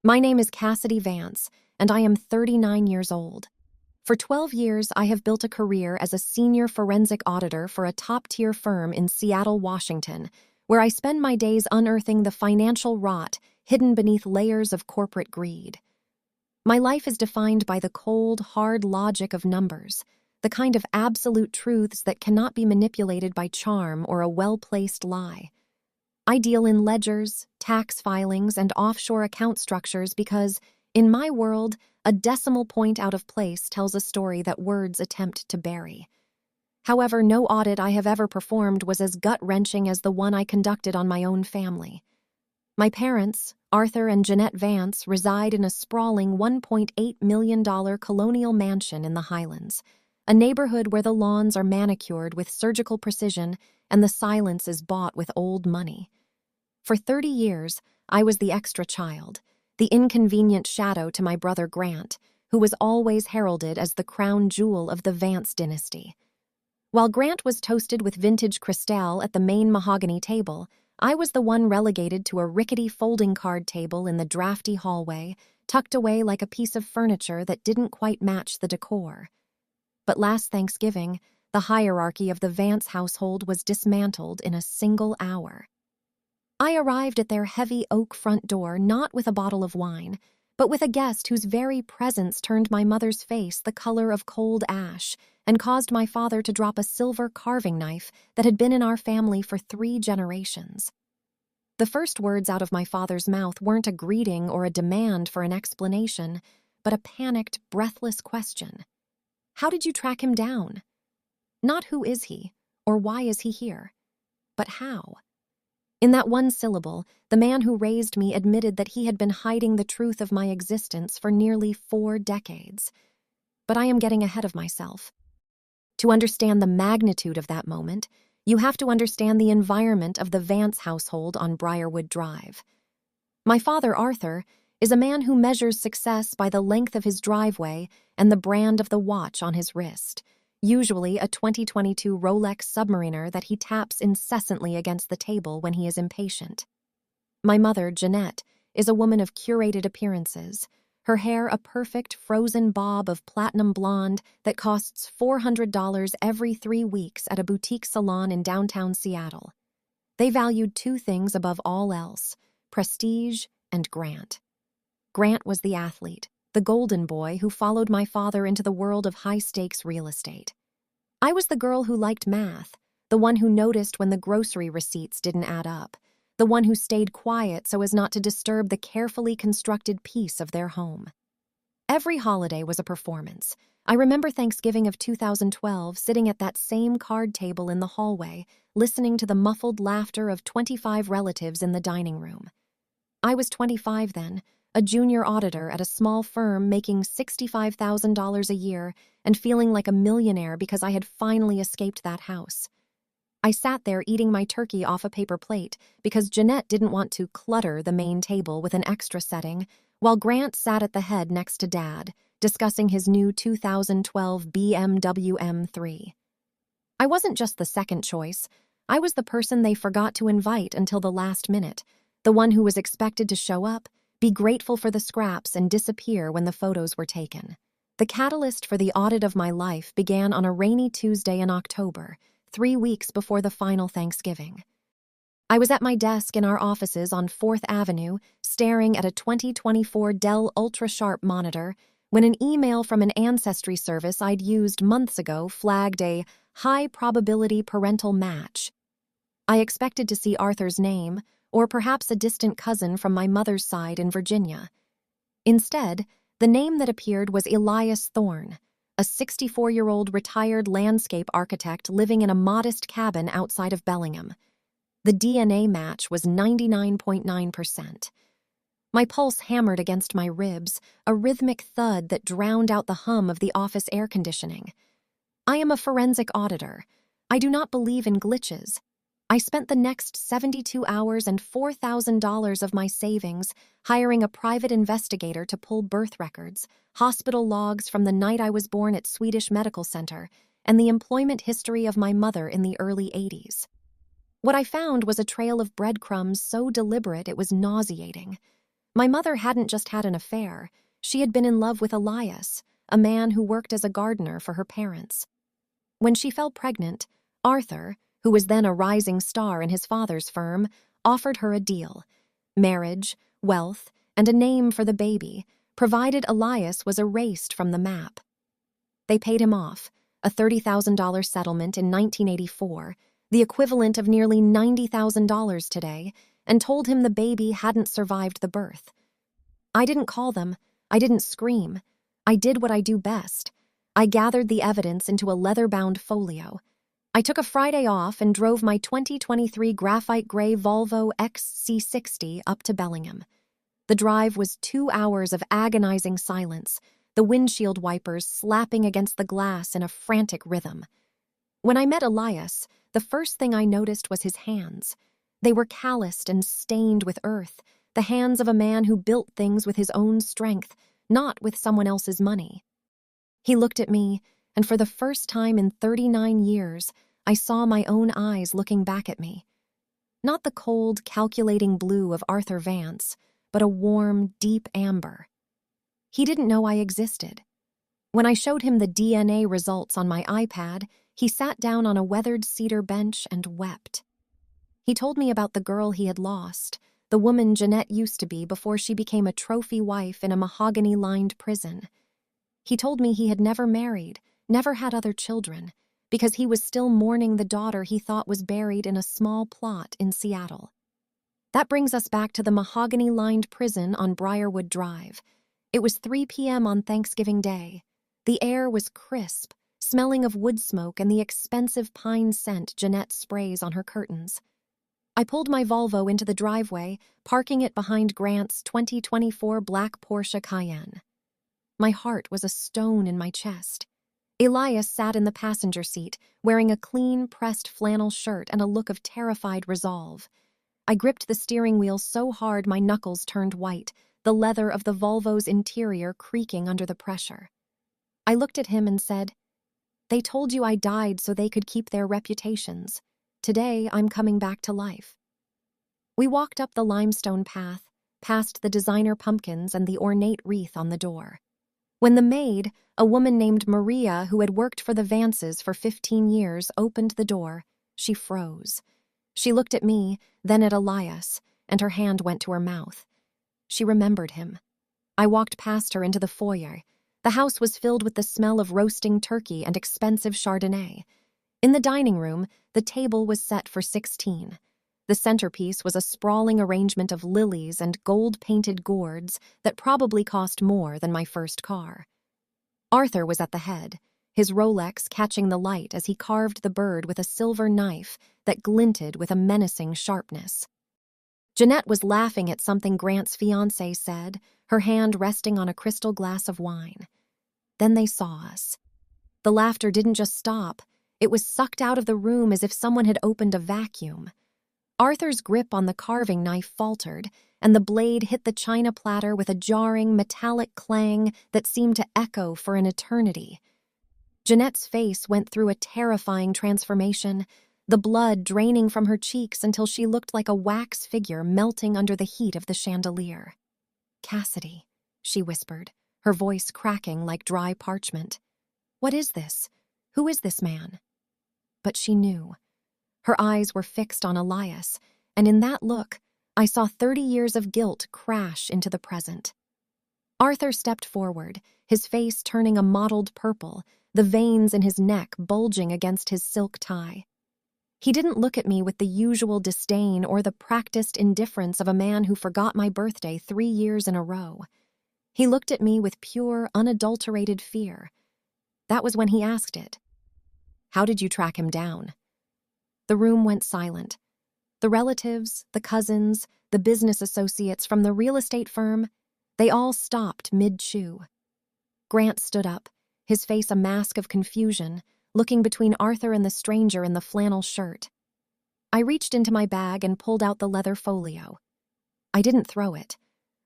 My name is Cassidy Vance, and I am 39 years old. For 12 years, I have built a career as a senior forensic auditor for a top-tier firm in Seattle, Washington, where I spend my days unearthing the financial rot hidden beneath layers of corporate greed. My life is defined by the cold, hard logic of numbers, the kind of absolute truths that cannot be manipulated by charm or a well-placed lie. I deal in ledgers, tax filings, and offshore account structures because, in my world, a decimal point out of place tells a story that words attempt to bury. However, no audit I have ever performed was as gut-wrenching as the one I conducted on my own family. My parents, Arthur and Jeanette Vance, reside in a sprawling $1.8 million colonial mansion in the Highlands, a neighborhood where the lawns are manicured with surgical precision and the silence is bought with old money. For 30 years, I was the extra child, the inconvenient shadow to my brother Grant, who was always heralded as the crown jewel of the Vance dynasty. While Grant was toasted with vintage Cristal at the main mahogany table, I was the one relegated to a rickety folding card table in the drafty hallway, tucked away like a piece of furniture that didn't quite match the decor. But last Thanksgiving, the hierarchy of the Vance household was dismantled in a single hour. I arrived at their heavy oak front door not with a bottle of wine, but with a guest whose very presence turned my mother's face the color of cold ash and caused my father to drop a silver carving knife that had been in our family for 3 generations. The first words out of my father's mouth weren't a greeting or a demand for an explanation, but a panicked, breathless question. How did you track him down? Not who is he, or why is he here, but how? In that one syllable, the man who raised me admitted that he had been hiding the truth of my existence for nearly 4 decades. But I am getting ahead of myself. To understand the magnitude of that moment, you have to understand the environment of the Vance household on Briarwood Drive. My father, Arthur, is a man who measures success by the length of his driveway and the brand of the watch on his wrist, usually a 2022 Rolex Submariner that he taps incessantly against the table when he is impatient. My mother, Jeanette, is a woman of curated appearances, her hair a perfect frozen bob of platinum blonde that costs $400 every 3 weeks at a boutique salon in downtown Seattle. They valued 2 things above all else: prestige and Grant. Grant was the athlete, the golden boy who followed my father into the world of high-stakes real estate. I was the girl who liked math, the one who noticed when the grocery receipts didn't add up, the one who stayed quiet so as not to disturb the carefully constructed peace of their home. Every holiday was a performance. I remember Thanksgiving of 2012 sitting at that same card table in the hallway, listening to the muffled laughter of 25 relatives in the dining room. I was 25 then, a junior auditor at a small firm making $65,000 a year and feeling like a millionaire because I had finally escaped that house. I sat there eating my turkey off a paper plate because Jeanette didn't want to clutter the main table with an extra setting, while Grant sat at the head next to Dad, discussing his new 2012 BMW M3. I wasn't just the second choice. I was the person they forgot to invite until the last minute, the one who was expected to show up, be grateful for the scraps, and disappear when the photos were taken. The catalyst for the audit of my life began on a rainy Tuesday in October, 3 weeks before the final Thanksgiving. I was at my desk in our offices on 4th Avenue, staring at a 2024 Dell Ultra-Sharp monitor, when an email from an ancestry service I'd used months ago flagged a high-probability parental match. I expected to see Arthur's name, or perhaps a distant cousin from my mother's side in Virginia. Instead, the name that appeared was Elias Thorne, a 64-year-old retired landscape architect living in a modest cabin outside of Bellingham. The DNA match was 99.9%. My pulse hammered against my ribs, a rhythmic thud that drowned out the hum of the office air conditioning. I am a forensic auditor. I do not believe in glitches. I spent the next 72 hours and $4,000 of my savings hiring a private investigator to pull birth records, hospital logs from the night I was born at Swedish Medical Center, and the employment history of my mother in the early 80s. What I found was a trail of breadcrumbs so deliberate it was nauseating. My mother hadn't just had an affair. She had been in love with Elias, a man who worked as a gardener for her parents. When she fell pregnant, Arthur, who was then a rising star in his father's firm, offered her a deal: marriage, wealth, and a name for the baby, provided Elias was erased from the map. They paid him off, a $30,000 settlement in 1984, the equivalent of nearly $90,000 today, and told him the baby hadn't survived the birth. I didn't call them. I didn't scream. I did what I do best. I gathered the evidence into a leather-bound folio. I took a Friday off and drove my 2023 graphite gray Volvo XC60 up to Bellingham. The drive was 2 hours of agonizing silence, the windshield wipers slapping against the glass in a frantic rhythm. When I met Elias, the first thing I noticed was his hands. They were calloused and stained with earth, the hands of a man who built things with his own strength, not with someone else's money. He looked at me, and for the first time in 39 years, I saw my own eyes looking back at me. Not the cold, calculating blue of Arthur Vance, but a warm, deep amber. He didn't know I existed. When I showed him the DNA results on my iPad, he sat down on a weathered cedar bench and wept. He told me about the girl he had lost, the woman Jeanette used to be before she became a trophy wife in a mahogany-lined prison. He told me he had never married, never had other children, because he was still mourning the daughter he thought was buried in a small plot in Seattle. That brings us back to the mahogany-lined prison on Briarwood Drive. It was 3 p.m. on Thanksgiving Day. The air was crisp, smelling of wood smoke and the expensive pine scent Jeanette sprays on her curtains. I pulled my Volvo into the driveway, parking it behind Grant's 2024 black Porsche Cayenne. My heart was a stone in my chest. Elias sat in the passenger seat, wearing a clean, pressed flannel shirt and a look of terrified resolve. I gripped the steering wheel so hard my knuckles turned white, the leather of the Volvo's interior creaking under the pressure. I looked at him and said, "They told you I died so they could keep their reputations. Today, I'm coming back to life." We walked up the limestone path, past the designer pumpkins and the ornate wreath on the door. When the maid, a woman named Maria who had worked for the Vances for 15 years, opened the door, she froze. She looked at me, then at Elias, and her hand went to her mouth. She remembered him. I walked past her into the foyer. The house was filled with the smell of roasting turkey and expensive Chardonnay. In the dining room, the table was set for 16. The centerpiece was a sprawling arrangement of lilies and gold-painted gourds that probably cost more than my first car. Arthur was at the head, his Rolex catching the light as he carved the bird with a silver knife that glinted with a menacing sharpness. Jeanette was laughing at something Grant's fiancé said, her hand resting on a crystal glass of wine. Then they saw us. The laughter didn't just stop. It was sucked out of the room as if someone had opened a vacuum. Arthur's grip on the carving knife faltered, and the blade hit the china platter with a jarring, metallic clang that seemed to echo for an eternity. Jeanette's face went through a terrifying transformation, the blood draining from her cheeks until she looked like a wax figure melting under the heat of the chandelier. "Cassidy," she whispered, her voice cracking like dry parchment. "What is this? Who is this man?" But she knew. Her eyes were fixed on Elias, and in that look, I saw 30 years of guilt crash into the present. Arthur stepped forward, his face turning a mottled purple, the veins in his neck bulging against his silk tie. He didn't look at me with the usual disdain or the practiced indifference of a man who forgot my birthday 3 years in a row. He looked at me with pure, unadulterated fear. That was when he asked it. "How did you track him down?" The room went silent. The relatives, the cousins, the business associates from the real estate firm, they all stopped mid-chew. Grant stood up, his face a mask of confusion, looking between Arthur and the stranger in the flannel shirt. I reached into my bag and pulled out the leather folio. I didn't throw it.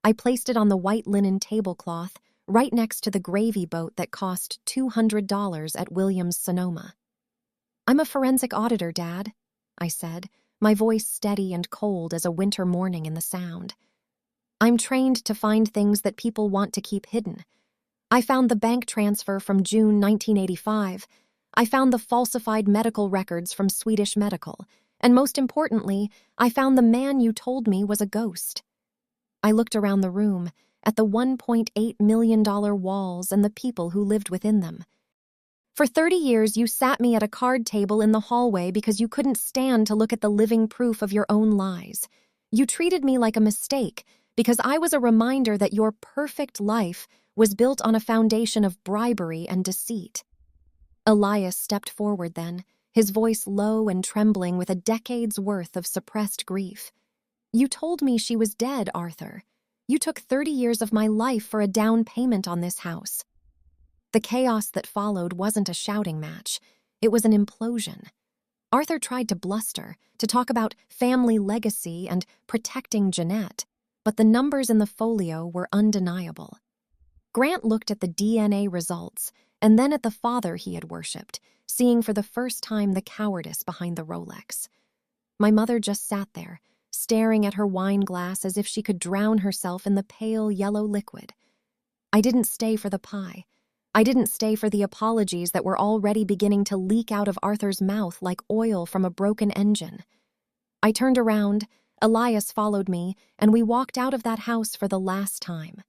I placed it on the white linen tablecloth right next to the gravy boat that cost $200 at Williams-Sonoma. "I'm a forensic auditor, Dad," I said, my voice steady and cold as a winter morning in the Sound. I'm trained to find things that people want to keep hidden. I found the bank transfer from June 1985. I found the falsified medical records from Swedish Medical. And most importantly, I found the man you told me was a ghost. I looked around the room, at the $1.8 million walls and the people who lived within them. For 30 years, you sat me at a card table in the hallway because you couldn't stand to look at the living proof of your own lies. You treated me like a mistake because I was a reminder that your perfect life was built on a foundation of bribery and deceit. Elias stepped forward then, his voice low and trembling with a decade's worth of suppressed grief. You told me she was dead, Arthur. You took 30 years of my life for a down payment on this house. The chaos that followed wasn't a shouting match. It was an implosion. Arthur tried to bluster, to talk about family legacy and protecting Jeanette, but the numbers in the folio were undeniable. Grant looked at the DNA results and then at the father he had worshipped, seeing for the first time the cowardice behind the Rolex. My mother just sat there, staring at her wine glass as if she could drown herself in the pale yellow liquid. I didn't stay for the pie. I didn't stay for the apologies that were already beginning to leak out of Arthur's mouth like oil from a broken engine. I turned around, Elias followed me, and we walked out of that house for the last time.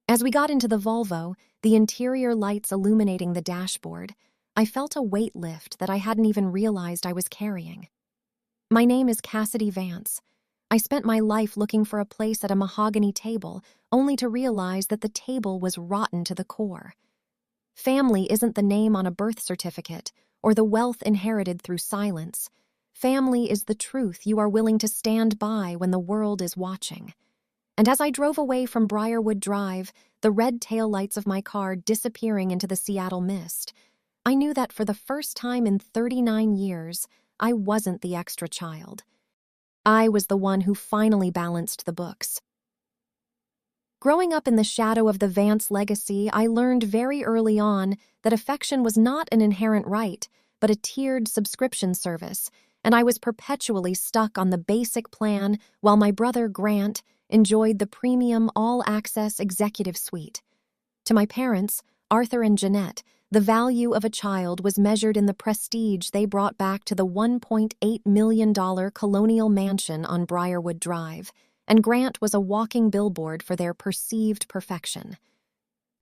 As we got into the Volvo, the interior lights illuminating the dashboard, I felt a weight lift that I hadn't even realized I was carrying. My name is Cassidy Vance. I spent my life looking for a place at a mahogany table, only to realize that the table was rotten to the core. Family isn't the name on a birth certificate or the wealth inherited through silence. Family is the truth you are willing to stand by when the world is watching. And as I drove away from Briarwood Drive, the red taillights of my car disappearing into the Seattle mist, I knew that for the first time in 39 years, I wasn't the extra child. I was the one who finally balanced the books. Growing up in the shadow of the Vance legacy, I learned very early on that affection was not an inherent right, but a tiered subscription service, and I was perpetually stuck on the basic plan while my brother Grant enjoyed the premium all-access executive suite. To my parents, Arthur and Jeanette, the value of a child was measured in the prestige they brought back to the $1.8 million colonial mansion on Briarwood Drive, and Grant was a walking billboard for their perceived perfection.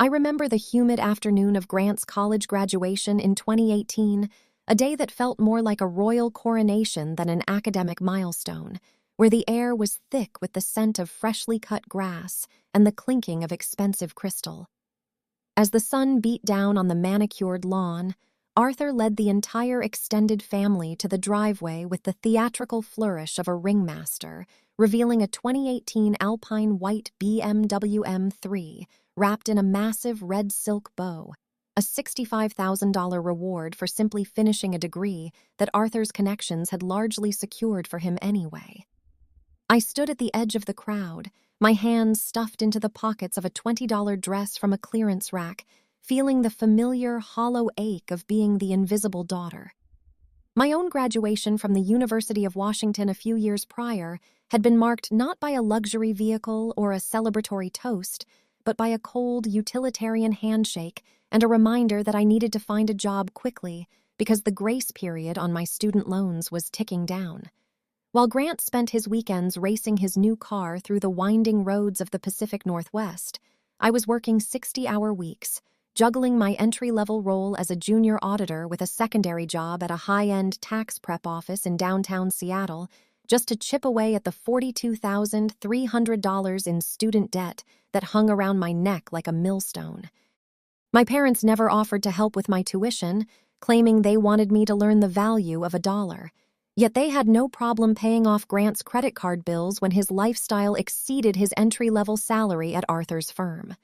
I remember the humid afternoon of Grant's college graduation in 2018, a day that felt more like a royal coronation than an academic milestone, where the air was thick with the scent of freshly cut grass and the clinking of expensive crystal. As the sun beat down on the manicured lawn, Arthur led the entire extended family to the driveway with the theatrical flourish of a ringmaster, revealing a 2018 Alpine white BMW M3 wrapped in a massive red silk bow, a $65,000 reward for simply finishing a degree that Arthur's connections had largely secured for him anyway. I stood at the edge of the crowd, my hands stuffed into the pockets of a $20 dress from a clearance rack, feeling the familiar, hollow ache of being the invisible daughter. My own graduation from the University of Washington a few years prior had been marked not by a luxury vehicle or a celebratory toast, but by a cold, utilitarian handshake and a reminder that I needed to find a job quickly because the grace period on my student loans was ticking down. While Grant spent his weekends racing his new car through the winding roads of the Pacific Northwest, I was working 60-hour weeks, juggling my entry-level role as a junior auditor with a secondary job at a high-end tax prep office in downtown Seattle, just to chip away at the $42,300 in student debt that hung around my neck like a millstone. My parents never offered to help with my tuition, claiming they wanted me to learn the value of $1. Yet they had no problem paying off Grant's credit card bills when his lifestyle exceeded his entry-level salary at Arthur's firm.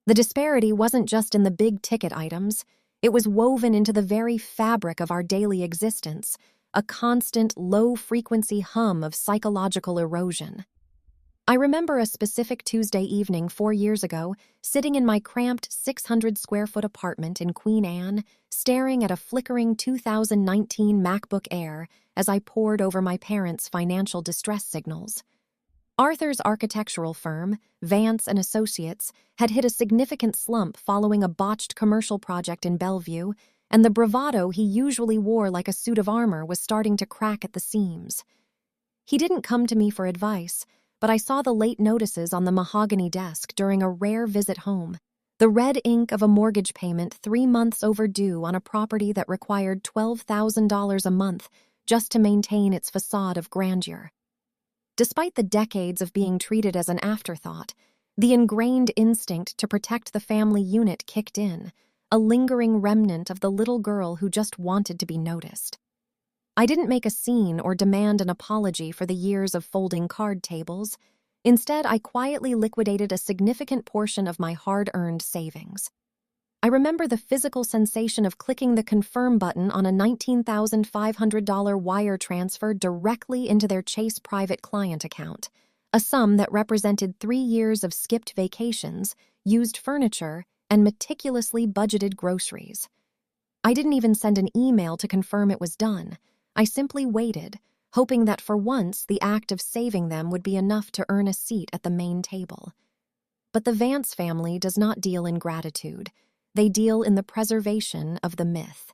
The disparity wasn't just in the big-ticket items. It was woven into the very fabric of our daily existence, a constant, low-frequency hum of psychological erosion. I remember a specific Tuesday evening 4 years ago, sitting in my cramped 600-square-foot apartment in Queen Anne, staring at a flickering 2019 MacBook Air as I pored over my parents' financial distress signals. Arthur's architectural firm, Vance and Associates, had hit a significant slump following a botched commercial project in Bellevue, and the bravado he usually wore like a suit of armor was starting to crack at the seams. He didn't come to me for advice, but I saw the late notices on the mahogany desk during a rare visit home. The red ink of a mortgage payment 3 months overdue on a property that required $12,000 a month just to maintain its facade of grandeur. Despite the decades of being treated as an afterthought, the ingrained instinct to protect the family unit kicked in, a lingering remnant of the little girl who just wanted to be noticed. I didn't make a scene or demand an apology for the years of folding card tables. Instead, I quietly liquidated a significant portion of my hard-earned savings. I remember the physical sensation of clicking the confirm button on a $19,500 wire transfer directly into their Chase private client account, a sum that represented 3 years of skipped vacations, used furniture, and meticulously budgeted groceries. I didn't even send an email to confirm it was done. I simply waited, hoping that for once the act of saving them would be enough to earn a seat at the main table. But the Vance family does not deal in gratitude. They deal in the preservation of the myth.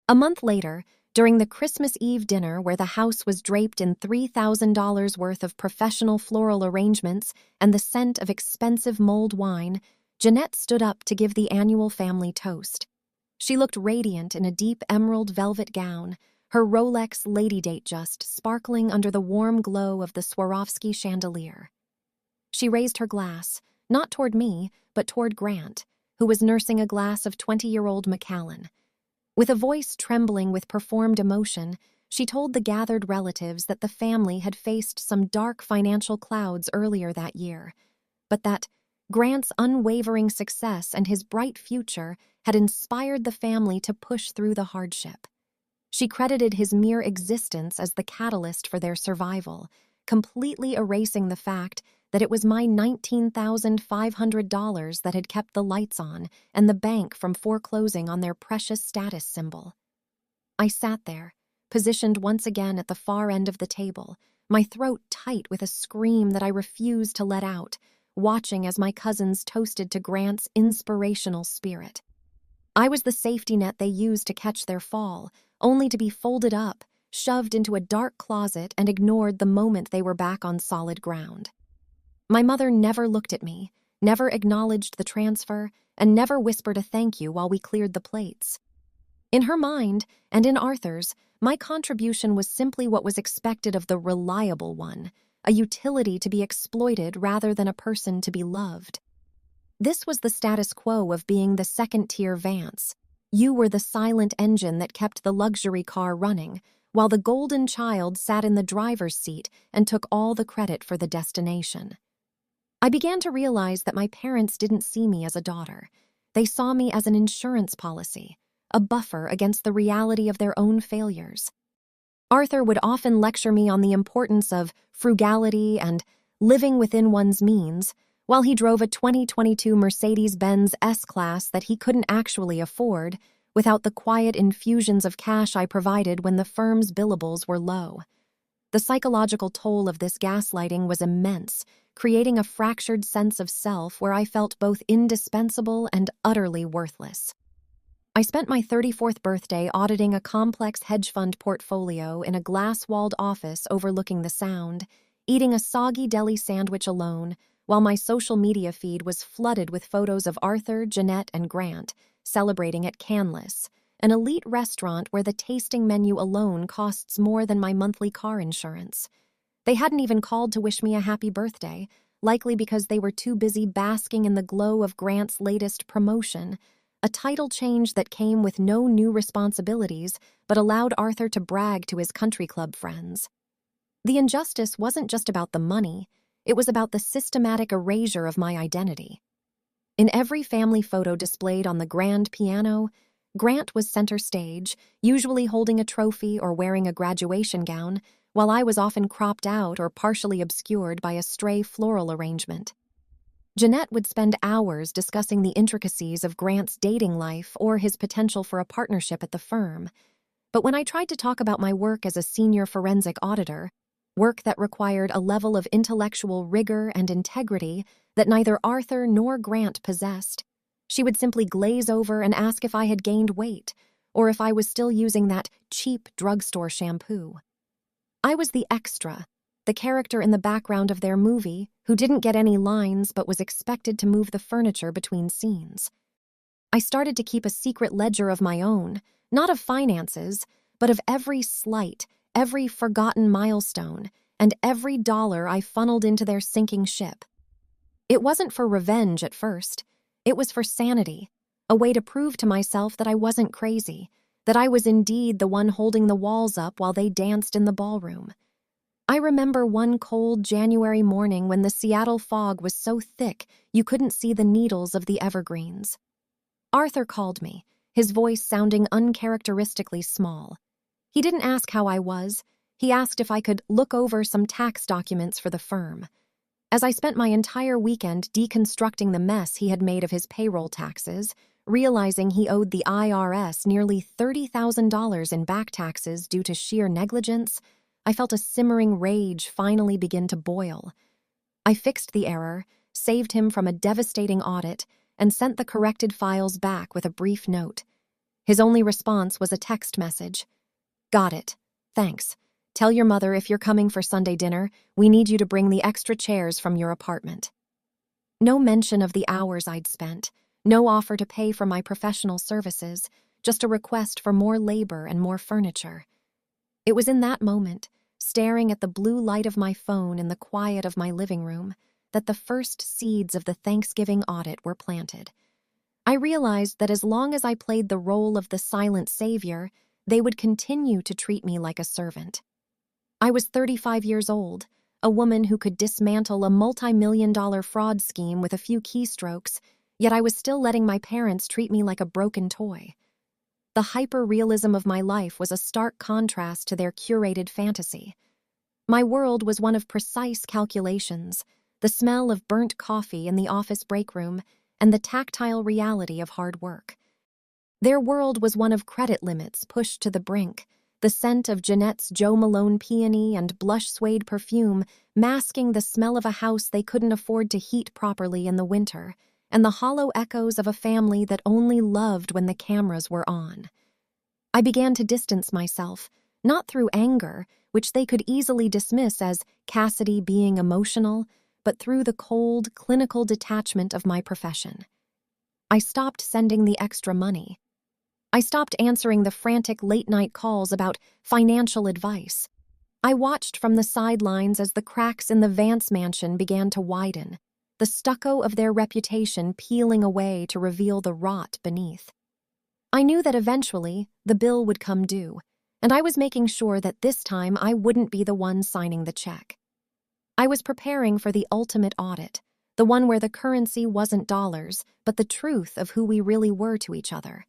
A month later, during the Christmas Eve dinner where the house was draped in $3,000 worth of professional floral arrangements and the scent of expensive mulled wine, Jeanette stood up to give the annual family toast. She looked radiant in a deep emerald velvet gown, her Rolex lady date just sparkling under the warm glow of the Swarovski chandelier. She raised her glass, not toward me, but toward Grant, who was nursing a glass of 20-year-old Macallan. With a voice trembling with performed emotion, she told the gathered relatives that the family had faced some dark financial clouds earlier that year, but that Grant's unwavering success and his bright future had inspired the family to push through the hardship. She credited his mere existence as the catalyst for their survival, completely erasing the fact that it was my $19,500 that had kept the lights on and the bank from foreclosing on their precious status symbol. I sat there, positioned once again at the far end of the table, my throat tight with a scream that I refused to let out, watching as my cousins toasted to Grant's inspirational spirit. I was the safety net they used to catch their fall, only to be folded up, shoved into a dark closet, and ignored the moment they were back on solid ground. My mother never looked at me, never acknowledged the transfer, and never whispered a thank you while we cleared the plates. In her mind, and in Arthur's, my contribution was simply what was expected of the reliable one, a utility to be exploited rather than a person to be loved. This was the status quo of being the second-tier Vance. You were the silent engine that kept the luxury car running, while the golden child sat in the driver's seat and took all the credit for the destination. I began to realize that my parents didn't see me as a daughter. They saw me as an insurance policy, a buffer against the reality of their own failures. Arthur would often lecture me on the importance of frugality and living within one's means, while he drove a 2022 Mercedes-Benz S-Class that he couldn't actually afford without the quiet infusions of cash I provided when the firm's billables were low. The psychological toll of this gaslighting was immense, creating a fractured sense of self where I felt both indispensable and utterly worthless. I spent my 34th birthday auditing a complex hedge fund portfolio in a glass-walled office overlooking the Sound, eating a soggy deli sandwich alone, while my social media feed was flooded with photos of Arthur, Jeanette, and Grant celebrating at Canlis, an elite restaurant where the tasting menu alone costs more than my monthly car insurance. They hadn't even called to wish me a happy birthday, likely because they were too busy basking in the glow of Grant's latest promotion, a title change that came with no new responsibilities but allowed Arthur to brag to his country club friends. The injustice wasn't just about the money, it was about the systematic erasure of my identity. In every family photo displayed on the grand piano, Grant was center stage, usually holding a trophy or wearing a graduation gown, while I was often cropped out or partially obscured by a stray floral arrangement. Jeanette would spend hours discussing the intricacies of Grant's dating life or his potential for a partnership at the firm. But when I tried to talk about my work as a senior forensic auditor, work that required a level of intellectual rigor and integrity that neither Arthur nor Grant possessed. She would simply glaze over and ask if I had gained weight, or if I was still using that cheap drugstore shampoo. I was the extra, the character in the background of their movie who didn't get any lines but was expected to move the furniture between scenes. I started to keep a secret ledger of my own, not of finances, but of every slight, every forgotten milestone, and every dollar I funneled into their sinking ship. It wasn't for revenge at first. It was for sanity, a way to prove to myself that I wasn't crazy, that I was indeed the one holding the walls up while they danced in the ballroom. I remember one cold January morning when the Seattle fog was so thick you couldn't see the needles of the evergreens. Arthur called me, his voice sounding uncharacteristically small. He didn't ask how I was. He asked if I could look over some tax documents for the firm. As I spent my entire weekend deconstructing the mess he had made of his payroll taxes, realizing he owed the IRS nearly $30,000 in back taxes due to sheer negligence, I felt a simmering rage finally begin to boil. I fixed the error, saved him from a devastating audit, and sent the corrected files back with a brief note. His only response was a text message. "Got it. Thanks. Tell your mother if you're coming for Sunday dinner, we need you to bring the extra chairs from your apartment." No mention of the hours I'd spent, no offer to pay for my professional services, just a request for more labor and more furniture. It was in that moment, staring at the blue light of my phone in the quiet of my living room, that the first seeds of the Thanksgiving audit were planted. I realized that as long as I played the role of the silent savior, they would continue to treat me like a servant. I was 35 years old, a woman who could dismantle a multi-million-dollar fraud scheme with a few keystrokes, yet I was still letting my parents treat me like a broken toy. The hyper-realism of my life was a stark contrast to their curated fantasy. My world was one of precise calculations, the smell of burnt coffee in the office break room, and the tactile reality of hard work. Their world was one of credit limits pushed to the brink, the scent of Jeanette's Joe Malone peony and blush suede perfume masking the smell of a house they couldn't afford to heat properly in the winter, and the hollow echoes of a family that only loved when the cameras were on. I began to distance myself, not through anger, which they could easily dismiss as Cassidy being emotional, but through the cold, clinical detachment of my profession. I stopped sending the extra money. I stopped answering the frantic late-night calls about financial advice. I watched from the sidelines as the cracks in the Vance mansion began to widen, the stucco of their reputation peeling away to reveal the rot beneath. I knew that eventually the bill would come due, and I was making sure that this time I wouldn't be the one signing the check. I was preparing for the ultimate audit, the one where the currency wasn't dollars, but the truth of who we really were to each other.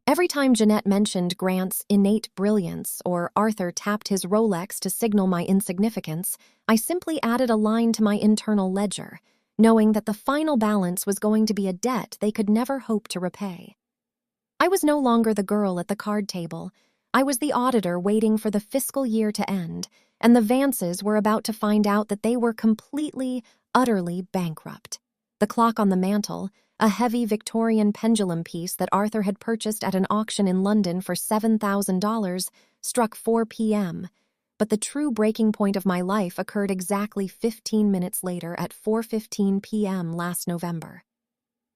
Every time Jeanette mentioned Grant's innate brilliance or Arthur tapped his Rolex to signal my insignificance, I simply added a line to my internal ledger, knowing that the final balance was going to be a debt they could never hope to repay. I was no longer the girl at the card table. I was the auditor waiting for the fiscal year to end, and the Vances were about to find out that they were completely, utterly bankrupt. The clock on the mantel, a heavy Victorian pendulum piece that Arthur had purchased at an auction in London for $7,000, struck 4 p.m., but the true breaking point of my life occurred exactly 15 minutes later at 4:15 p.m. last November.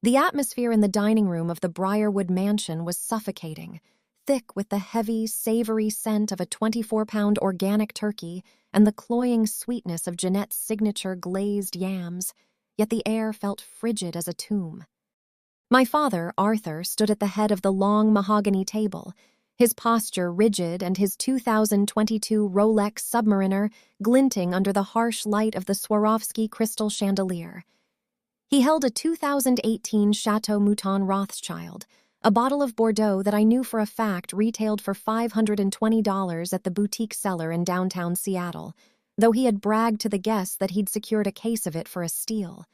The atmosphere in the dining room of the Briarwood mansion was suffocating, thick with the heavy, savory scent of a 24-pound organic turkey and the cloying sweetness of Jeanette's signature glazed yams, yet the air felt frigid as a tomb. My father, Arthur, stood at the head of the long mahogany table, his posture rigid and his 2022 Rolex Submariner glinting under the harsh light of the Swarovski crystal chandelier. He held a 2018 Chateau Mouton Rothschild, a bottle of Bordeaux that I knew for a fact retailed for $520 at the boutique cellar in downtown Seattle, though he had bragged to the guests that he'd secured a case of it for a steal.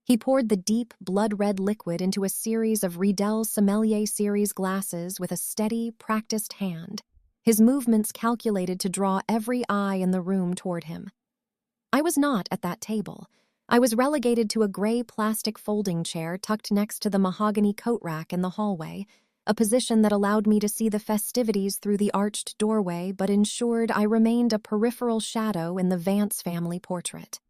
He poured the deep, blood-red liquid into a series of Riedel Sommelier Series glasses with a steady, practiced hand, his movements calculated to draw every eye in the room toward him. I was not at that table. I was relegated to a gray plastic folding chair tucked next to the mahogany coat rack in the hallway, a position that allowed me to see the festivities through the arched doorway but ensured I remained a peripheral shadow in the Vance family portrait.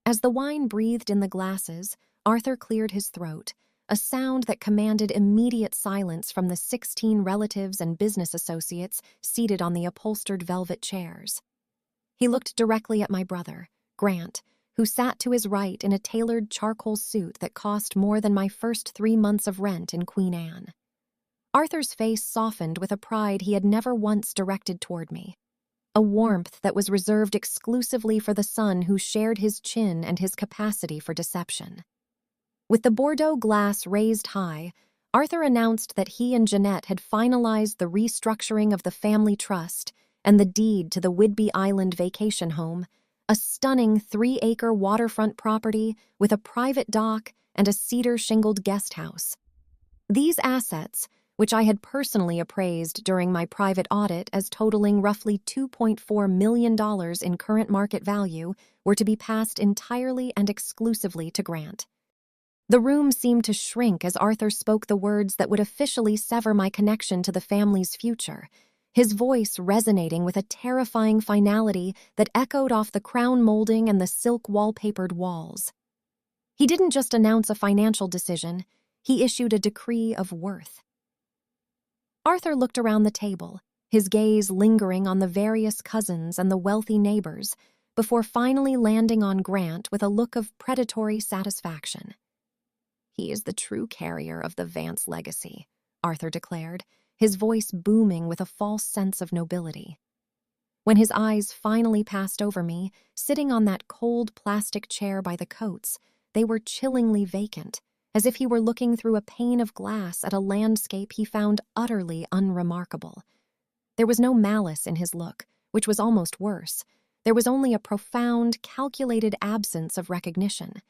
As the wine breathed in the glasses, Arthur cleared his throat, a sound that commanded immediate silence from the 16 relatives and business associates seated on the upholstered velvet chairs. He looked directly at my brother, Grant, who sat to his right in a tailored charcoal suit that cost more than my first 3 months of rent in Queen Anne. Arthur's face softened with a pride he had never once directed toward me, a warmth that was reserved exclusively for the son who shared his chin and his capacity for deception. With the Bordeaux glass raised high, Arthur announced that he and Jeanette had finalized the restructuring of the family trust and the deed to the Whidbey Island vacation home, a stunning 3-acre waterfront property with a private dock and a cedar-shingled guest house. These assets, which I had personally appraised during my private audit as totaling roughly $2.4 million in current market value, were to be passed entirely and exclusively to Grant. The room seemed to shrink as Arthur spoke the words that would officially sever my connection to the family's future, his voice resonating with a terrifying finality that echoed off the crown molding and the silk wallpapered walls. He didn't just announce a financial decision, he issued a decree of worth. Arthur looked around the table, his gaze lingering on the various cousins and the wealthy neighbors, before finally landing on Grant with a look of predatory satisfaction. "He is the true carrier of the Vance legacy," Arthur declared, his voice booming with a false sense of nobility. When his eyes finally passed over me, sitting on that cold plastic chair by the coats, they were chillingly vacant, as if he were looking through a pane of glass at a landscape he found utterly unremarkable. There was no malice in his look, which was almost worse. There was only a profound, calculated absence of recognition.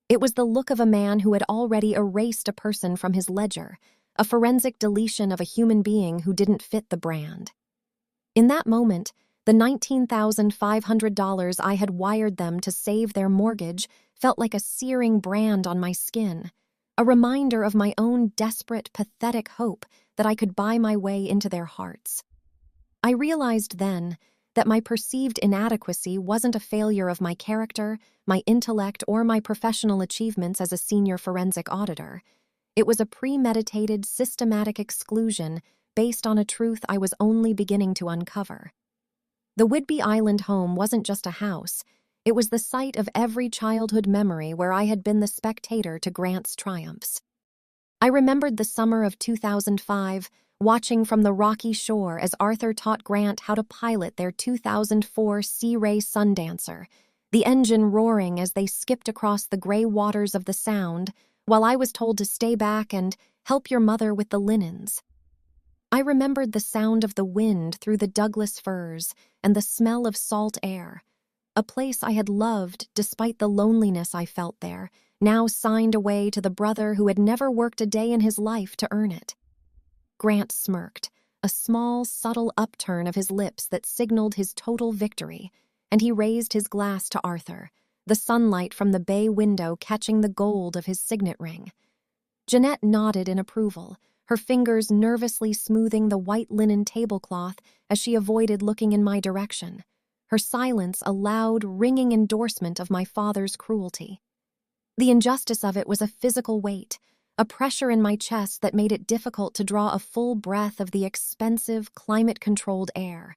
It was the look of a man who had already erased a person from his ledger, a forensic deletion of a human being who didn't fit the brand. In that moment, the $19,500 I had wired them to save their mortgage felt like a searing brand on my skin, a reminder of my own desperate, pathetic hope that I could buy my way into their hearts. I realized then that my perceived inadequacy wasn't a failure of my character, my intellect, or my professional achievements as a senior forensic auditor. It was a premeditated, systematic exclusion based on a truth I was only beginning to uncover. The Whidbey Island home wasn't just a house. It was the site of every childhood memory where I had been the spectator to Grant's triumphs. I remembered the summer of 2005, watching from the rocky shore as Arthur taught Grant how to pilot their 2004 Sea Ray Sundancer, the engine roaring as they skipped across the gray waters of the Sound, while I was told to stay back and help your mother with the linens. I remembered the sound of the wind through the Douglas firs and the smell of salt air, a place I had loved despite the loneliness I felt there, now signed away to the brother who had never worked a day in his life to earn it. Grant smirked, a small, subtle upturn of his lips that signaled his total victory, and he raised his glass to Arthur, the sunlight from the bay window catching the gold of his signet ring. Jeanette nodded in approval, her fingers nervously smoothing the white linen tablecloth as she avoided looking in my direction, her silence a loud, ringing endorsement of my father's cruelty. The injustice of it was a physical weight, a pressure in my chest that made it difficult to draw a full breath of the expensive, climate-controlled air.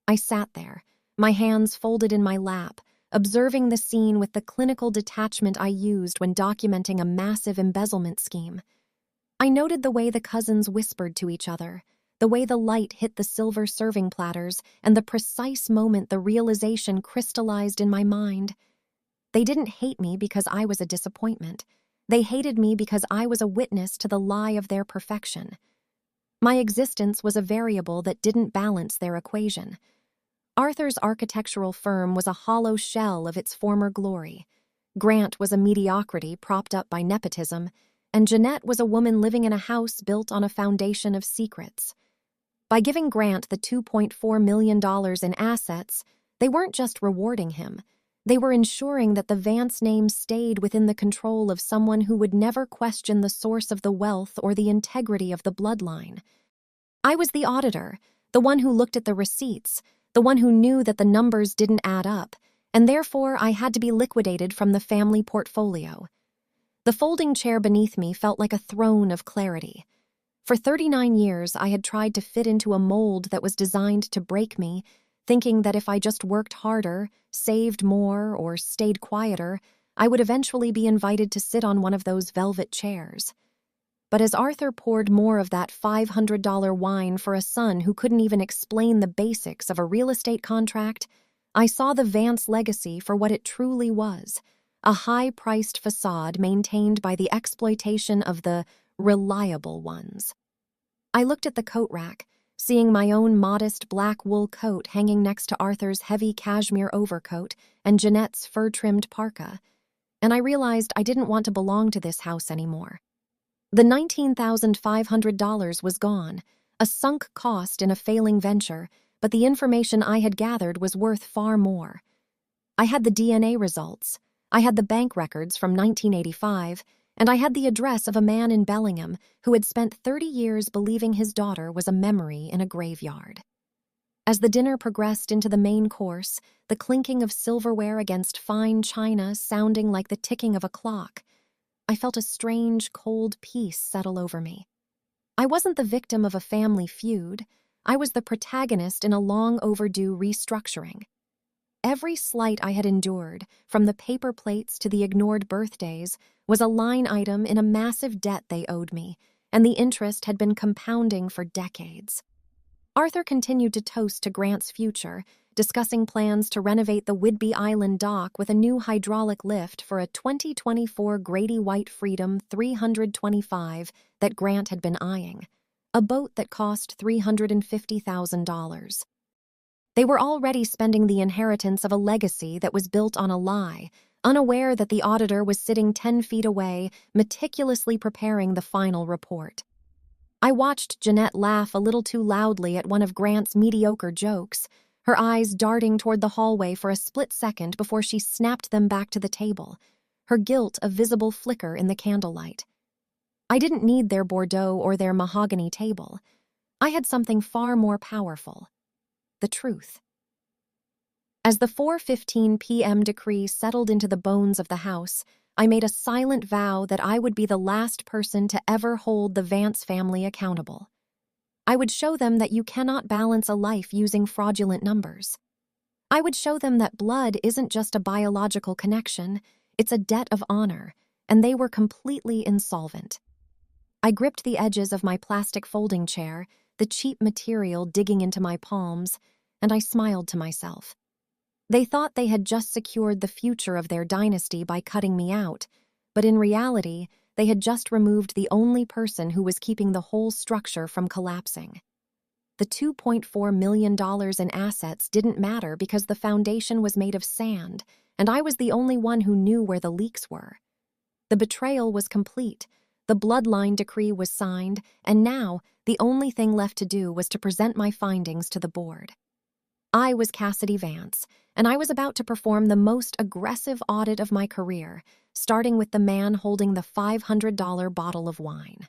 I sat there, my hands folded in my lap, observing the scene with the clinical detachment I used when documenting a massive embezzlement scheme. I noted the way the cousins whispered to each other, the way the light hit the silver serving platters, and the precise moment the realization crystallized in my mind. They didn't hate me because I was a disappointment. They hated me because I was a witness to the lie of their perfection. My existence was a variable that didn't balance their equation. Arthur's architectural firm was a hollow shell of its former glory. Grant was a mediocrity propped up by nepotism, and Jeanette was a woman living in a house built on a foundation of secrets. By giving Grant the $2.4 million in assets, they weren't just rewarding him. They were ensuring that the Vance name stayed within the control of someone who would never question the source of the wealth or the integrity of the bloodline. I was the auditor, the one who looked at the receipts, the one who knew that the numbers didn't add up, and therefore I had to be liquidated from the family portfolio. The folding chair beneath me felt like a throne of clarity. For 39 years, I had tried to fit into a mold that was designed to break me, thinking that if I just worked harder, saved more, or stayed quieter, I would eventually be invited to sit on one of those velvet chairs. But as Arthur poured more of that $500 wine for a son who couldn't even explain the basics of a real estate contract, I saw the Vance legacy for what it truly was, a high-priced facade maintained by the exploitation of the reliable ones. I looked at the coat rack, seeing my own modest black wool coat hanging next to Arthur's heavy cashmere overcoat and Jeanette's fur-trimmed parka, and I realized I didn't want to belong to this house anymore. The $19,500 was gone, a sunk cost in a failing venture, but the information I had gathered was worth far more. I had the DNA results, I had the bank records from 1985, and I had the address of a man in Bellingham who had spent 30 years believing his daughter was a memory in a graveyard. As the dinner progressed into the main course, the clinking of silverware against fine china sounding like the ticking of a clock, I felt a strange, cold peace settle over me. I wasn't the victim of a family feud. I was the protagonist in a long-overdue restructuring. Every slight I had endured, from the paper plates to the ignored birthdays, was a line item in a massive debt they owed me, and the interest had been compounding for decades. Arthur continued to toast to Grant's future, discussing plans to renovate the Whidbey Island dock with a new hydraulic lift for a 2024 Grady White Freedom 325 that Grant had been eyeing, a boat that cost $350,000. They were already spending the inheritance of a legacy that was built on a lie, unaware that the auditor was sitting 10 feet away, meticulously preparing the final report. I watched Jeanette laugh a little too loudly at one of Grant's mediocre jokes, her eyes darting toward the hallway for a split second before she snapped them back to the table, her guilt a visible flicker in the candlelight. I didn't need their Bordeaux or their mahogany table. I had something far more powerful: the truth. As the 4:15 p.m. decree settled into the bones of the house, I made a silent vow that I would be the last person to ever hold the Vance family accountable. I would show them that you cannot balance a life using fraudulent numbers. I would show them that blood isn't just a biological connection, it's a debt of honor, and they were completely insolvent. I gripped the edges of my plastic folding chair, the cheap material digging into my palms, and I smiled to myself. They thought they had just secured the future of their dynasty by cutting me out, but in reality, they had just removed the only person who was keeping the whole structure from collapsing. The $2.4 million in assets didn't matter because the foundation was made of sand, and I was the only one who knew where the leaks were. The betrayal was complete, the bloodline decree was signed, and now the only thing left to do was to present my findings to the board. I was Cassidy Vance, and I was about to perform the most aggressive audit of my career, starting with the man holding the $500 bottle of wine.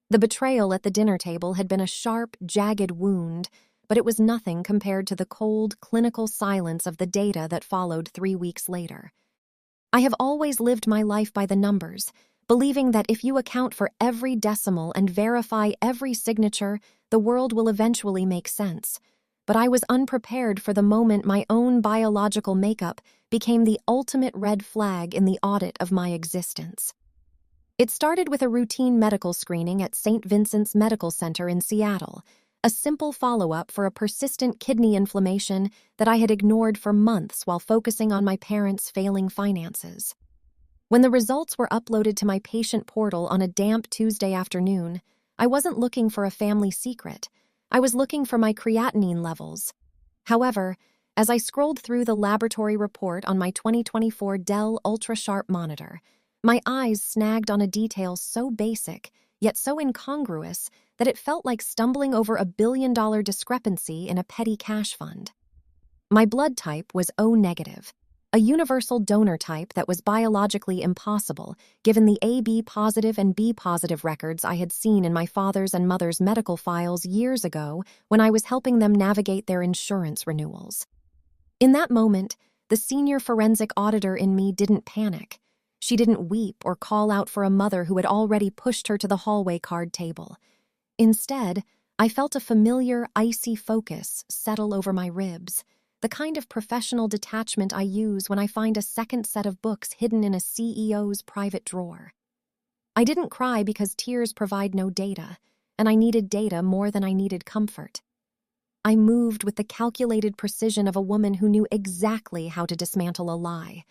The betrayal at the dinner table had been a sharp, jagged wound, but it was nothing compared to the cold, clinical silence of the data that followed 3 weeks later. I have always lived my life by the numbers, believing that if you account for every decimal and verify every signature, the world will eventually make sense. But I was unprepared for the moment my own biological makeup became the ultimate red flag in the audit of my existence. It started with a routine medical screening at St. Vincent's Medical Center in Seattle, a simple follow-up for a persistent kidney inflammation that I had ignored for months while focusing on my parents' failing finances. When the results were uploaded to my patient portal on a damp Tuesday afternoon, I wasn't looking for a family secret. I was looking for my creatinine levels. However, as I scrolled through the laboratory report on my 2024 Dell Ultra-Sharp monitor, my eyes snagged on a detail so basic, yet so incongruous that it felt like stumbling over a billion-dollar discrepancy in a petty cash fund. My blood type was O negative, a universal donor type that was biologically impossible given the AB positive and B positive records I had seen in my father's and mother's medical files years ago when I was helping them navigate their insurance renewals. In that moment, the senior forensic auditor in me didn't panic. She didn't weep or call out for a mother who had already pushed her to the hallway card table. Instead, I felt a familiar, icy focus settle over my ribs, the kind of professional detachment I use when I find a second set of books hidden in a CEO's private drawer. I didn't cry because tears provide no data, and I needed data more than I needed comfort. I moved with the calculated precision of a woman who knew exactly how to dismantle a lie.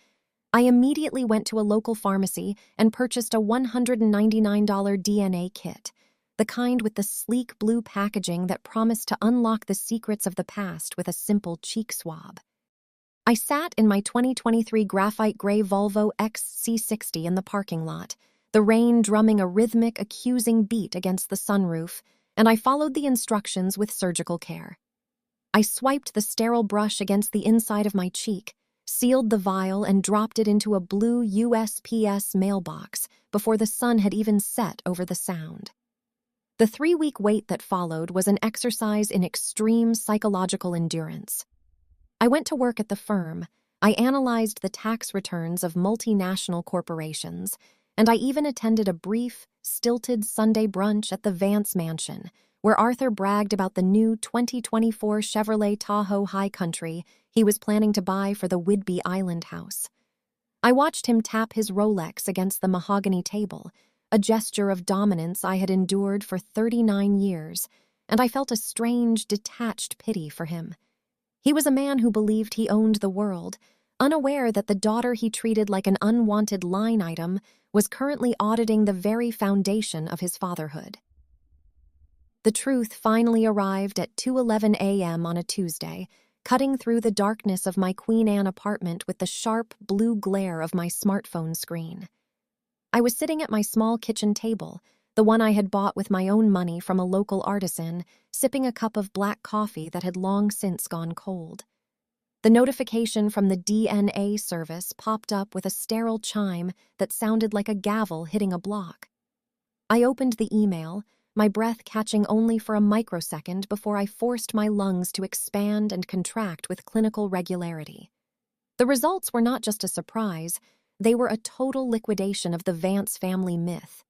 I immediately went to a local pharmacy and purchased a $199 DNA kit, the kind with the sleek blue packaging that promised to unlock the secrets of the past with a simple cheek swab. I sat in my 2023 graphite gray Volvo XC60 in the parking lot, the rain drumming a rhythmic, accusing beat against the sunroof, and I followed the instructions with surgical care. I swiped the sterile brush against the inside of my cheek, sealed the vial, and dropped it into a blue USPS mailbox before the sun had even set over the sound. The 3-week wait that followed was an exercise in extreme psychological endurance. I went to work at the firm, I analyzed the tax returns of multinational corporations, and I even attended a brief, stilted Sunday brunch at the Vance Mansion, where Arthur bragged about the new 2024 Chevrolet Tahoe High Country he was planning to buy for the Whidbey Island house. I watched him tap his Rolex against the mahogany table, a gesture of dominance I had endured for 39 years, and I felt a strange, detached pity for him. He was a man who believed he owned the world, unaware that the daughter he treated like an unwanted line item was currently auditing the very foundation of his fatherhood. The truth finally arrived at 2:11 a.m. on a Tuesday, cutting through the darkness of my Queen Anne apartment with the sharp, blue glare of my smartphone screen. I was sitting at my small kitchen table, the one I had bought with my own money from a local artisan, sipping a cup of black coffee that had long since gone cold. The notification from the DNA service popped up with a sterile chime that sounded like a gavel hitting a block. I opened the email, my breath catching only for a microsecond before I forced my lungs to expand and contract with clinical regularity. The results were not just a surprise, they were a total liquidation of the Vance family myth.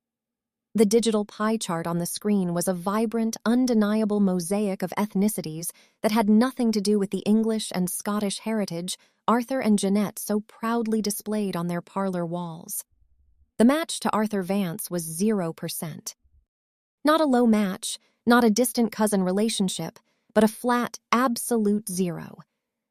The digital pie chart on the screen was a vibrant, undeniable mosaic of ethnicities that had nothing to do with the English and Scottish heritage Arthur and Jeanette so proudly displayed on their parlor walls. The match to Arthur Vance was 0%. Not a low match, not a distant cousin relationship, but a flat, absolute 0.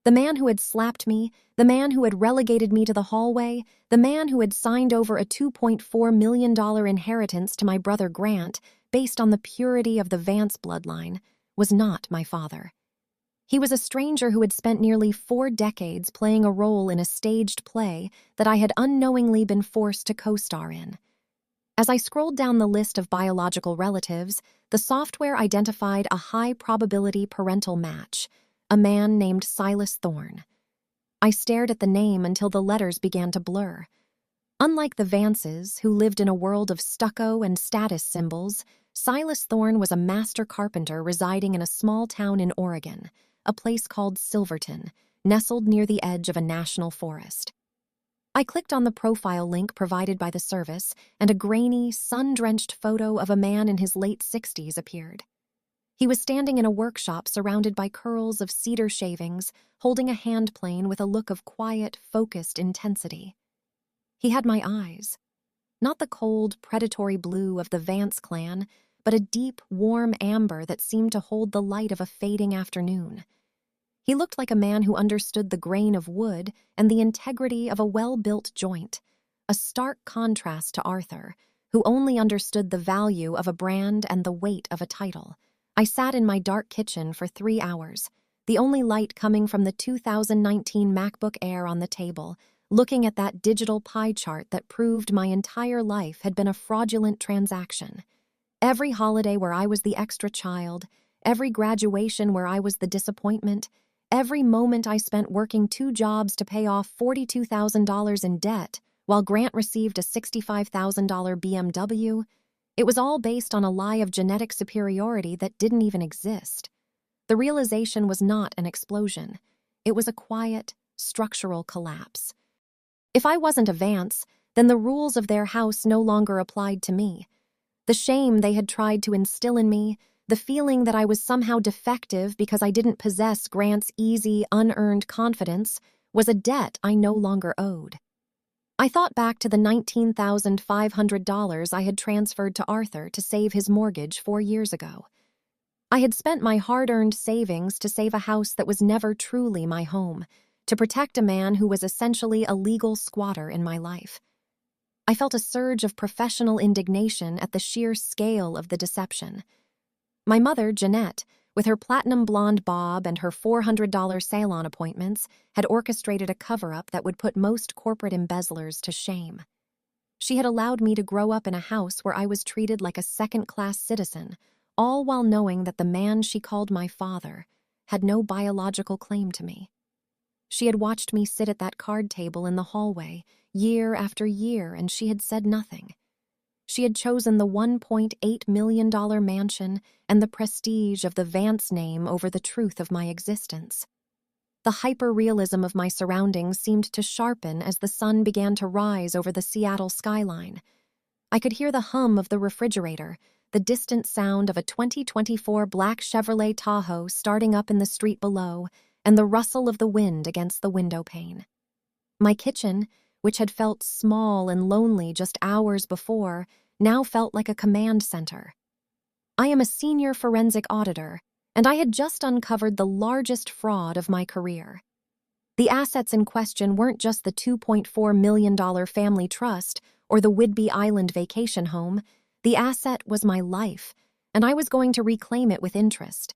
The man who had slapped me, the man who had relegated me to the hallway, the man who had signed over a $2.4 million inheritance to my brother Grant based on the purity of the Vance bloodline, was not my father. He was a stranger who had spent nearly 4 decades playing a role in a staged play that I had unknowingly been forced to co-star in. As I scrolled down the list of biological relatives, the software identified a high-probability parental match, a man named Silas Thorne. I stared at the name until the letters began to blur. Unlike the Vances, who lived in a world of stucco and status symbols, Silas Thorne was a master carpenter residing in a small town in Oregon, a place called Silverton, nestled near the edge of a national forest. I clicked on the profile link provided by the service, and a grainy, sun-drenched photo of a man in his late 60s appeared. He was standing in a workshop surrounded by curls of cedar shavings, holding a hand plane with a look of quiet, focused intensity. He had my eyes. Not the cold, predatory blue of the Vance clan, but a deep, warm amber that seemed to hold the light of a fading afternoon. He looked like a man who understood the grain of wood and the integrity of a well-built joint, a stark contrast to Arthur, who only understood the value of a brand and the weight of a title. I sat in my dark kitchen for 3 hours, the only light coming from the 2019 MacBook Air on the table, looking at that digital pie chart that proved my entire life had been a fraudulent transaction. Every holiday where I was the extra child, every graduation where I was the disappointment, every moment I spent working 2 jobs to pay off $42,000 in debt while Grant received a $65,000 BMW, it was all based on a lie of genetic superiority that didn't even exist. The realization was not an explosion. It was a quiet, structural collapse. If I wasn't a Vance, then the rules of their house no longer applied to me. The shame they had tried to instill in me, the feeling that I was somehow defective because I didn't possess Grant's easy, unearned confidence, was a debt I no longer owed. I thought back to the $19,500 I had transferred to Arthur to save his mortgage 4 years ago. I had spent my hard-earned savings to save a house that was never truly my home, to protect a man who was essentially a legal squatter in my life. I felt a surge of professional indignation at the sheer scale of the deception. My mother, Jeanette, with her platinum blonde bob and her $400 salon appointments, had orchestrated a cover-up that would put most corporate embezzlers to shame. She had allowed me to grow up in a house where I was treated like a second-class citizen, all while knowing that the man she called my father had no biological claim to me. She had watched me sit at that card table in the hallway, year after year, and she had said nothing. She had chosen the $1.8 million mansion and the prestige of the Vance name over the truth of my existence. The hyper-realism of my surroundings seemed to sharpen as the sun began to rise over the Seattle skyline. I could hear the hum of the refrigerator, the distant sound of a 2024 black Chevrolet Tahoe starting up in the street below, and the rustle of the wind against the window pane. My kitchen, which had felt small and lonely just hours before, now felt like a command center. I am a senior forensic auditor, and I had just uncovered the largest fraud of my career. The assets in question weren't just the $2.4 million family trust or the Whidbey Island vacation home. The asset was my life, and I was going to reclaim it with interest.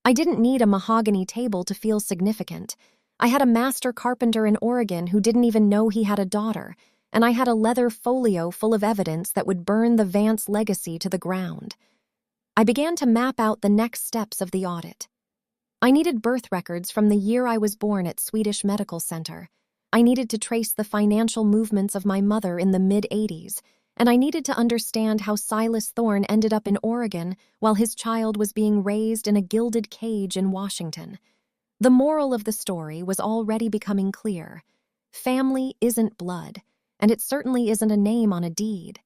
I didn't need a mahogany table to feel significant. I had a master carpenter in Oregon who didn't even know he had a daughter, and I had a leather folio full of evidence that would burn the Vance legacy to the ground. I began to map out the next steps of the audit. I needed birth records from the year I was born at Swedish Medical Center. I needed to trace the financial movements of my mother in the mid-'80s, and I needed to understand how Silas Thorne ended up in Oregon while his child was being raised in a gilded cage in Washington. The moral of the story was already becoming clear. Family isn't blood, and it certainly isn't a name on a deed.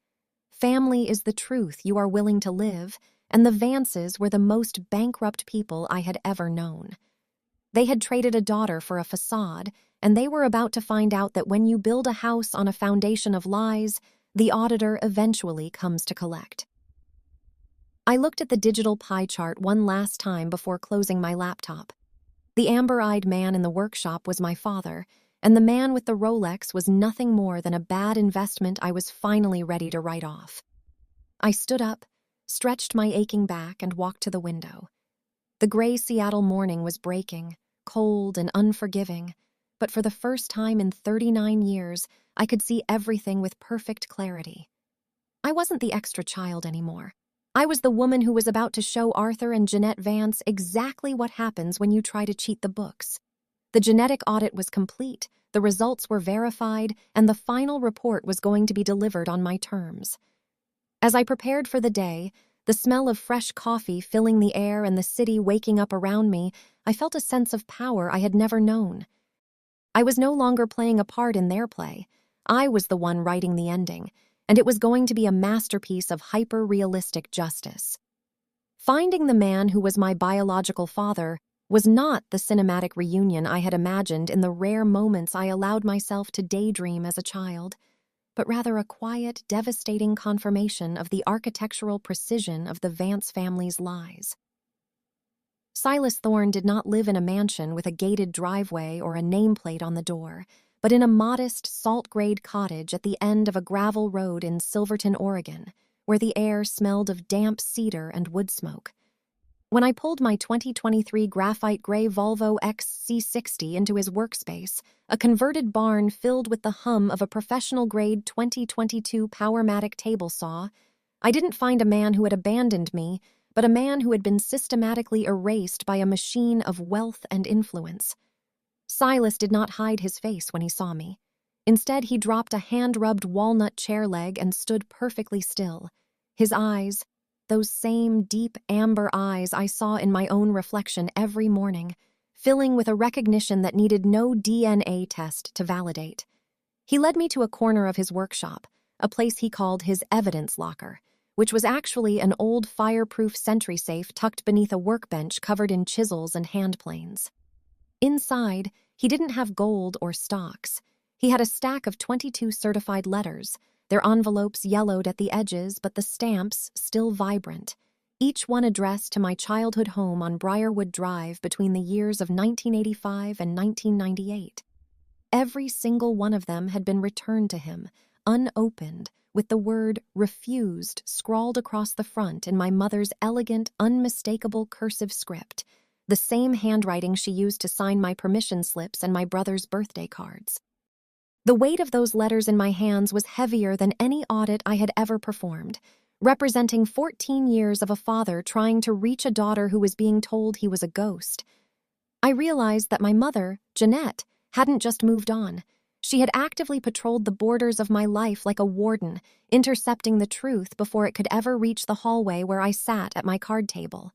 Family is the truth you are willing to live, and the Vances were the most bankrupt people I had ever known. They had traded a daughter for a facade, and they were about to find out that when you build a house on a foundation of lies, the auditor eventually comes to collect. I looked at the digital pie chart one last time before closing my laptop. The amber-eyed man in the workshop was my father, and the man with the Rolex was nothing more than a bad investment I was finally ready to write off. I stood up, stretched my aching back, and walked to the window. The gray Seattle morning was breaking, cold and unforgiving, but for the first time in 39 years, I could see everything with perfect clarity. I wasn't the extra child anymore. I was the woman who was about to show Arthur and Jeanette Vance exactly what happens when you try to cheat the books. The genetic audit was complete, the results were verified, and the final report was going to be delivered on my terms. As I prepared for the day, the smell of fresh coffee filling the air and the city waking up around me, I felt a sense of power I had never known. I was no longer playing a part in their play. I was the one writing the ending, and it was going to be a masterpiece of hyper-realistic justice. Finding the man who was my biological father was not the cinematic reunion I had imagined in the rare moments I allowed myself to daydream as a child, but rather a quiet, devastating confirmation of the architectural precision of the Vance family's lies. Silas Thorne did not live in a mansion with a gated driveway or a nameplate on the door, but in a modest, salt-grade cottage at the end of a gravel road in Silverton, Oregon, where the air smelled of damp cedar and wood smoke. When I pulled my 2023 graphite gray Volvo XC60 into his workspace, a converted barn filled with the hum of a professional-grade 2022 Powermatic table saw, I didn't find a man who had abandoned me, but a man who had been systematically erased by a machine of wealth and influence. Silas did not hide his face when he saw me. Instead, he dropped a hand-rubbed walnut chair leg and stood perfectly still. His eyes, those same deep amber eyes I saw in my own reflection every morning, filling with a recognition that needed no DNA test to validate. He led me to a corner of his workshop, a place he called his evidence locker, which was actually an old fireproof sentry safe tucked beneath a workbench covered in chisels and hand planes. Inside, he didn't have gold or stocks. He had a stack of 22 certified letters, their envelopes yellowed at the edges but the stamps still vibrant, each one addressed to my childhood home on Briarwood Drive between the years of 1985 and 1998. Every single one of them had been returned to him, unopened, with the word refused scrawled across the front in my mother's elegant, unmistakable cursive script, the same handwriting she used to sign my permission slips and my brother's birthday cards. The weight of those letters in my hands was heavier than any audit I had ever performed, representing 14 years of a father trying to reach a daughter who was being told he was a ghost. I realized that my mother, Jeanette, hadn't just moved on. She had actively patrolled the borders of my life like a warden, intercepting the truth before it could ever reach the hallway where I sat at my card table.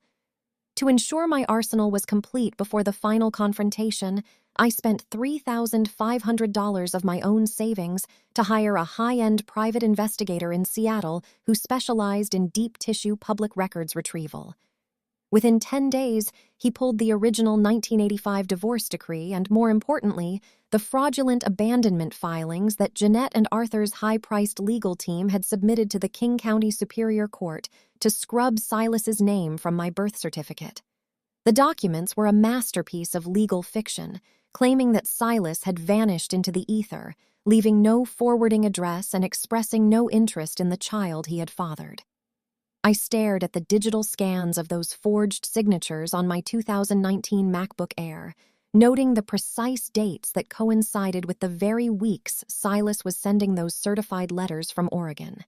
To ensure my arsenal was complete before the final confrontation, I spent $3,500 of my own savings to hire a high-end private investigator in Seattle who specialized in deep tissue public records retrieval. Within 10 days, he pulled the original 1985 divorce decree and, more importantly, the fraudulent abandonment filings that Jeanette and Arthur's high-priced legal team had submitted to the King County Superior Court to scrub Silas's name from my birth certificate. The documents were a masterpiece of legal fiction, claiming that Silas had vanished into the ether, leaving no forwarding address and expressing no interest in the child he had fathered. I stared at the digital scans of those forged signatures on my 2019 MacBook Air, noting the precise dates that coincided with the very weeks Silas was sending those certified letters from Oregon.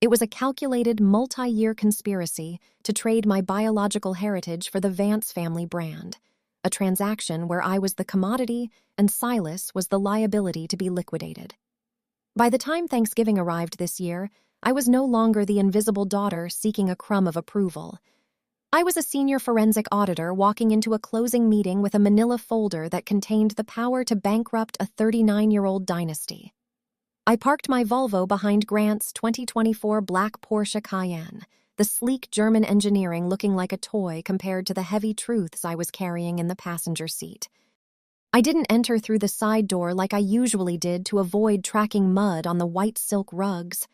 It was a calculated, multi-year conspiracy to trade my biological heritage for the Vance family brand, a transaction where I was the commodity and Silas was the liability to be liquidated. By the time Thanksgiving arrived this year, I was no longer the invisible daughter seeking a crumb of approval. I was a senior forensic auditor walking into a closing meeting with a manila folder that contained the power to bankrupt a 39-year-old dynasty. I parked my Volvo behind Grant's 2024 black Porsche Cayenne, the sleek German engineering looking like a toy compared to the heavy truths I was carrying in the passenger seat. I didn't enter through the side door like I usually did to avoid tracking mud on the white silk rugs.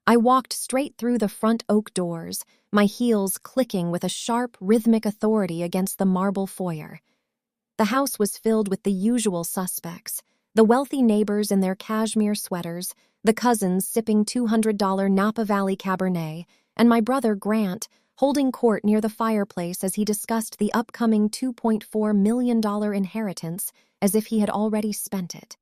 I walked straight through the front oak doors, my heels clicking with a sharp, rhythmic authority against the marble foyer. The house was filled with the usual suspects, the wealthy neighbors in their cashmere sweaters, the cousins sipping $200 Napa Valley Cabernet, and my brother Grant holding court near the fireplace as he discussed the upcoming $2.4 million inheritance as if he had already spent it.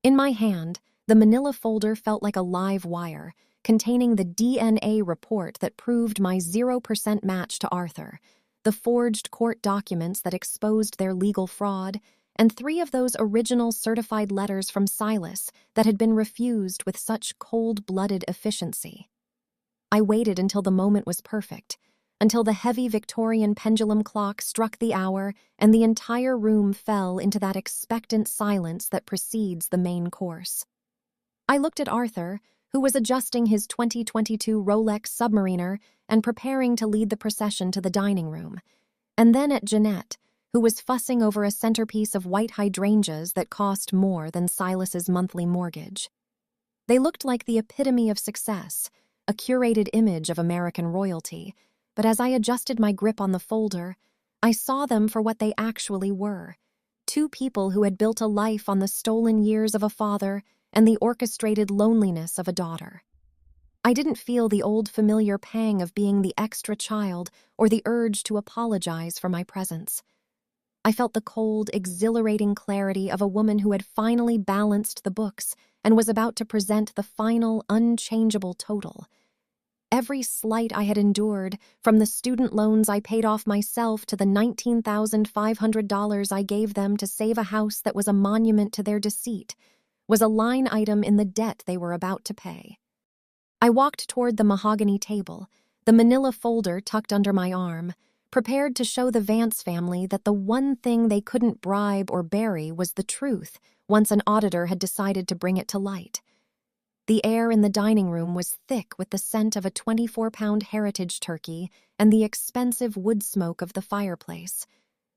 In my hand, the manila folder felt like a live wire, containing the DNA report that proved my 0% match to Arthur, the forged court documents that exposed their legal fraud, and 3 of those original certified letters from Silas that had been refused with such cold-blooded efficiency. I waited until the moment was perfect, until the heavy Victorian pendulum clock struck the hour and the entire room fell into that expectant silence that precedes the main course. I looked at Arthur, who was adjusting his 2022 Rolex Submariner and preparing to lead the procession to the dining room, and then at Jeanette, who was fussing over a centerpiece of white hydrangeas that cost more than Silas's monthly mortgage. They looked like the epitome of success, a curated image of American royalty, but as I adjusted my grip on the folder, I saw them for what they actually were, 2 people who had built a life on the stolen years of a father and the orchestrated loneliness of a daughter. I didn't feel the old familiar pang of being the extra child or the urge to apologize for my presence. I felt the cold, exhilarating clarity of a woman who had finally balanced the books and was about to present the final, unchangeable total. Every slight I had endured, from the student loans I paid off myself to the $19,500 I gave them to save a house that was a monument to their deceit, was a line item in the debt they were about to pay. I walked toward the mahogany table, the manila folder tucked under my arm, prepared to show the Vance family that the one thing they couldn't bribe or bury was the truth once an auditor had decided to bring it to light. The air in the dining room was thick with the scent of a 24-pound heritage turkey and the expensive wood smoke of the fireplace.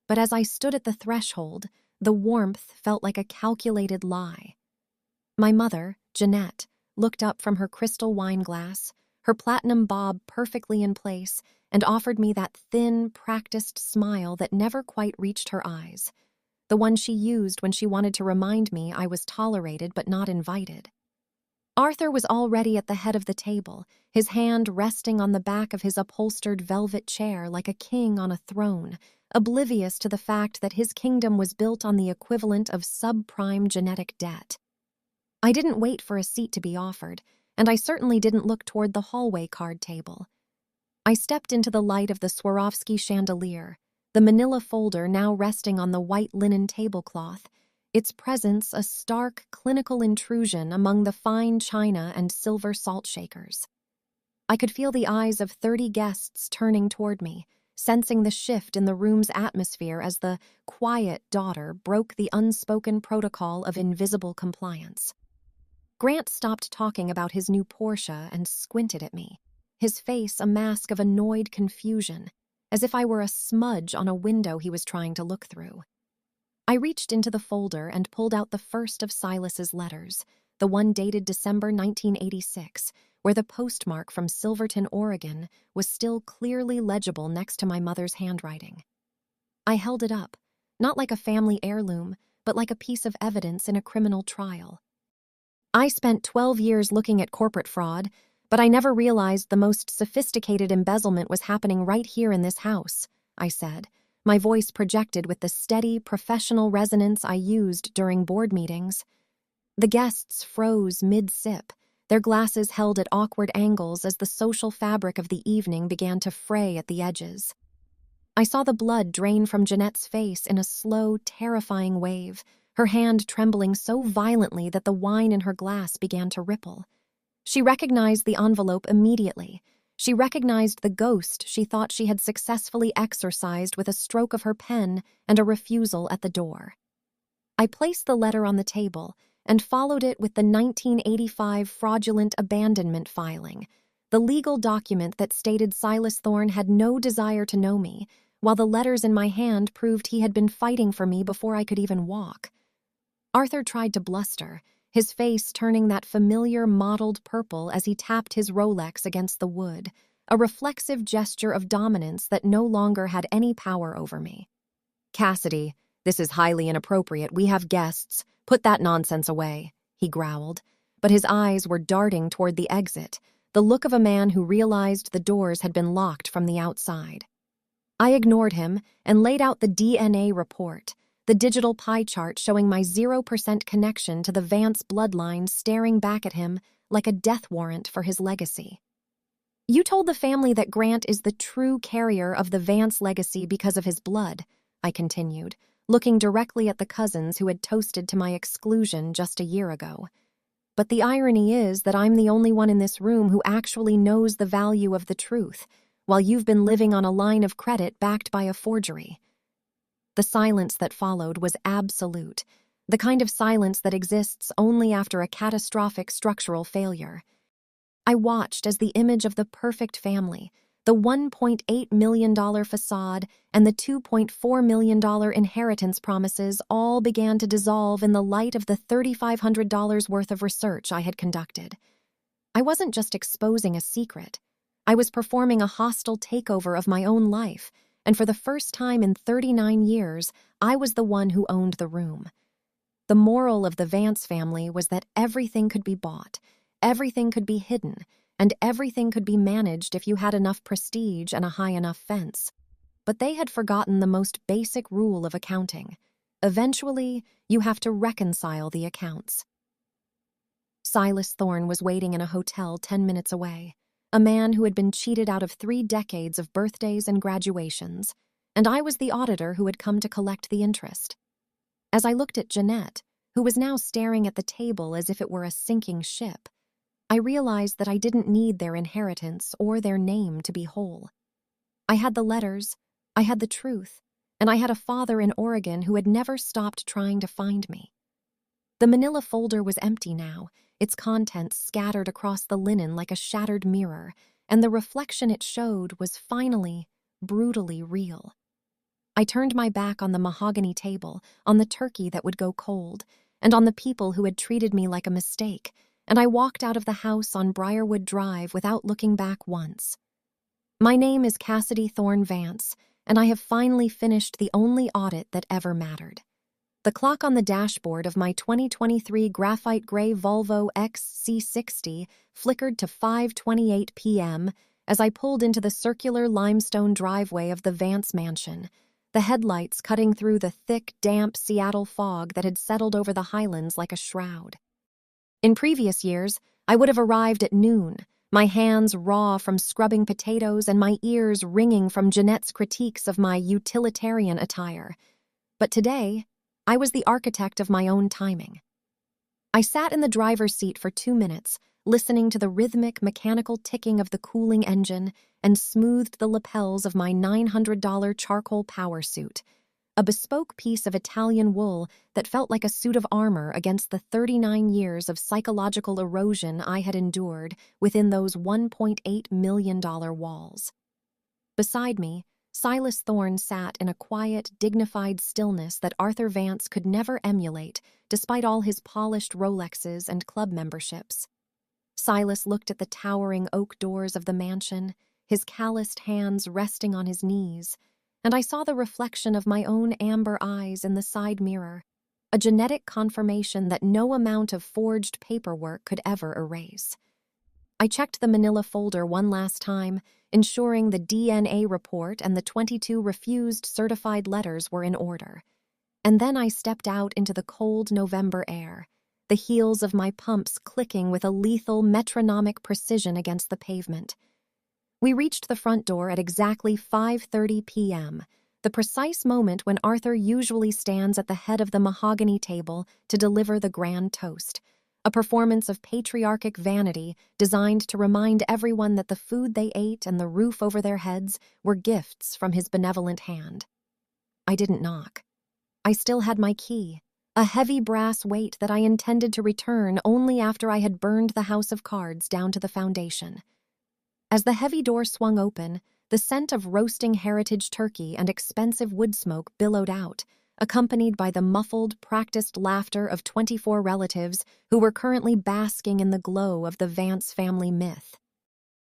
But as I stood at the threshold, the warmth felt like a calculated lie. My mother, Jeanette, looked up from her crystal wine glass, her platinum bob perfectly in place, and offered me that thin, practiced smile that never quite reached her eyes, the one she used when she wanted to remind me I was tolerated but not invited. Arthur was already at the head of the table, his hand resting on the back of his upholstered velvet chair like a king on a throne, oblivious to the fact that his kingdom was built on the equivalent of subprime genetic debt. I didn't wait for a seat to be offered, and I certainly didn't look toward the hallway card table. I stepped into the light of the Swarovski chandelier, the manila folder now resting on the white linen tablecloth, its presence a stark, clinical intrusion among the fine china and silver salt shakers. I could feel the eyes of 30 guests turning toward me, sensing the shift in the room's atmosphere as the quiet daughter broke the unspoken protocol of invisible compliance. Grant stopped talking about his new Porsche and squinted at me, his face a mask of annoyed confusion, as if I were a smudge on a window he was trying to look through. I reached into the folder and pulled out the first of Silas's letters, the one dated December 1986, where the postmark from Silverton, Oregon, was still clearly legible next to my mother's handwriting. I held it up, not like a family heirloom, but like a piece of evidence in a criminal trial. I spent 12 years looking at corporate fraud, but I never realized the most sophisticated embezzlement was happening right here in this house, I said, my voice projected with the steady, professional resonance I used during board meetings. The guests froze mid-sip, their glasses held at awkward angles as the social fabric of the evening began to fray at the edges. I saw the blood drain from Jeanette's face in a slow, terrifying wave, her hand trembling so violently that the wine in her glass began to ripple. She recognized the envelope immediately. She recognized the ghost she thought she had successfully exorcised with a stroke of her pen and a refusal at the door. I placed the letter on the table and followed it with the 1985 fraudulent abandonment filing, the legal document that stated Silas Thorne had no desire to know me, while the letters in my hand proved he had been fighting for me before I could even walk. Arthur tried to bluster, his face turning that familiar mottled purple as he tapped his Rolex against the wood, a reflexive gesture of dominance that no longer had any power over me. "Cassidy, this is highly inappropriate. We have guests. Put that nonsense away," he growled, but his eyes were darting toward the exit, the look of a man who realized the doors had been locked from the outside. I ignored him and laid out the DNA report, the digital pie chart showing my 0% connection to the Vance bloodline staring back at him like a death warrant for his legacy. "You told the family that Grant is the true carrier of the Vance legacy because of his blood," I continued, looking directly at the cousins who had toasted to my exclusion just a year ago. "But the irony is that I'm the only one in this room who actually knows the value of the truth, while you've been living on a line of credit backed by a forgery." The silence that followed was absolute, the kind of silence that exists only after a catastrophic structural failure. I watched as the image of the perfect family, the $1.8 million facade and the $2.4 million inheritance promises all began to dissolve in the light of the $3,500 worth of research I had conducted. I wasn't just exposing a secret. I was performing a hostile takeover of my own life, and for the first time in 39 years, I was the one who owned the room. The moral of the Vance family was that everything could be bought, everything could be hidden, and everything could be managed if you had enough prestige and a high enough fence. But they had forgotten the most basic rule of accounting. Eventually, you have to reconcile the accounts. Silas Thorne was waiting in a hotel 10 minutes away. a man who had been cheated out of 3 decades of birthdays and graduations, and I was the auditor who had come to collect the interest. As I looked at Jeanette, who was now staring at the table as if it were a sinking ship, I realized that I didn't need their inheritance or their name to be whole. I had the letters, I had the truth, and I had a father in Oregon who had never stopped trying to find me. The manila folder was empty now, its contents scattered across the linen like a shattered mirror, and the reflection it showed was finally, brutally real. I turned my back on the mahogany table, on the turkey that would go cold, and on the people who had treated me like a mistake, and I walked out of the house on Briarwood Drive without looking back once. My name is Cassidy Thorne Vance, and I have finally finished the only audit that ever mattered. The clock on the dashboard of my 2023 graphite gray Volvo XC60 flickered to 5:28 p.m. as I pulled into the circular limestone driveway of the Vance mansion, the headlights cutting through the thick, damp Seattle fog that had settled over the highlands like a shroud. In previous years, I would have arrived at noon, my hands raw from scrubbing potatoes and my ears ringing from Jeanette's critiques of my utilitarian attire. But today, I was the architect of my own timing. I sat in the driver's seat for 2 minutes, listening to the rhythmic, mechanical ticking of the cooling engine and smoothed the lapels of my $900 charcoal power suit, a bespoke piece of Italian wool that felt like a suit of armor against the 39 years of psychological erosion I had endured within those $1.8 million walls. Beside me, Silas Thorne sat in a quiet, dignified stillness that Arthur Vance could never emulate, despite all his polished Rolexes and club memberships. Silas looked at the towering oak doors of the mansion, his calloused hands resting on his knees, and I saw the reflection of my own amber eyes in the side mirror, a genetic confirmation that no amount of forged paperwork could ever erase. I checked the manila folder one last time, ensuring the DNA report and the 22 refused certified letters were in order. And then I stepped out into the cold November air, the heels of my pumps clicking with a lethal metronomic precision against the pavement. We reached the front door at exactly 5:30 p.m., the precise moment when Arthur usually stands at the head of the mahogany table to deliver the grand toast, a performance of patriarchic vanity designed to remind everyone that the food they ate and the roof over their heads were gifts from his benevolent hand. I didn't knock. I still had my key, a heavy brass weight that I intended to return only after I had burned the house of cards down to the foundation. As the heavy door swung open, the scent of roasting heritage turkey and expensive wood smoke billowed out, accompanied by the muffled, practiced laughter of 24 relatives who were currently basking in the glow of the Vance family myth.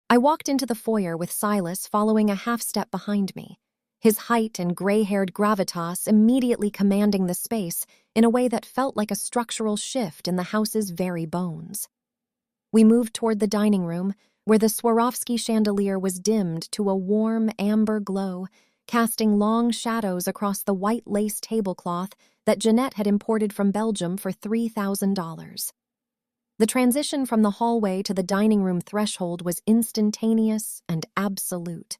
I walked into the foyer with Silas following a half-step behind me, his height and gray-haired gravitas immediately commanding the space in a way that felt like a structural shift in the house's very bones. We moved toward the dining room, where the Swarovski chandelier was dimmed to a warm amber glow, casting long shadows across the white lace tablecloth that Jeanette had imported from Belgium for $3,000. The transition from the hallway to the dining room threshold was instantaneous and absolute.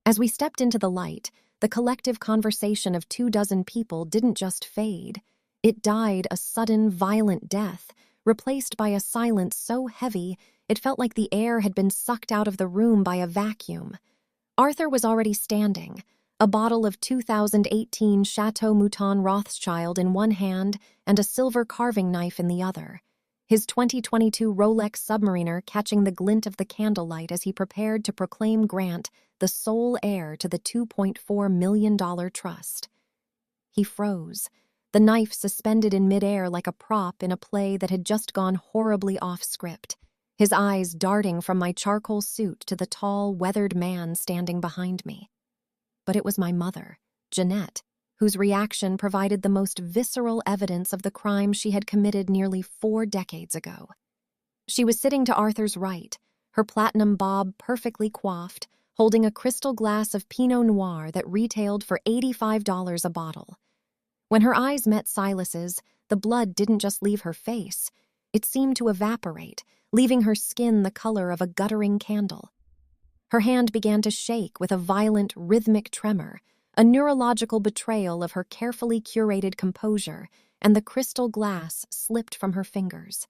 As we stepped into the light, the collective conversation of 24 people didn't just fade. It died a sudden, violent death, replaced by a silence so heavy it felt like the air had been sucked out of the room by a vacuum. Arthur was already standing, a bottle of 2018 Chateau Mouton Rothschild in one hand and a silver carving knife in the other, his 2022 Rolex Submariner catching the glint of the candlelight as he prepared to proclaim Grant the sole heir to the $2.4 million trust. He froze, the knife suspended in midair like a prop in a play that had just gone horribly off script, his eyes darting from my charcoal suit to the tall, weathered man standing behind me. But it was my mother, Jeanette, whose reaction provided the most visceral evidence of the crime she had committed nearly 4 decades ago. She was sitting to Arthur's right, her platinum bob perfectly coiffed, holding a crystal glass of Pinot Noir that retailed for $85 a bottle. When her eyes met Silas's, the blood didn't just leave her face. It seemed to evaporate, leaving her skin the color of a guttering candle. Her hand began to shake with a violent, rhythmic tremor, a neurological betrayal of her carefully curated composure, and the crystal glass slipped from her fingers.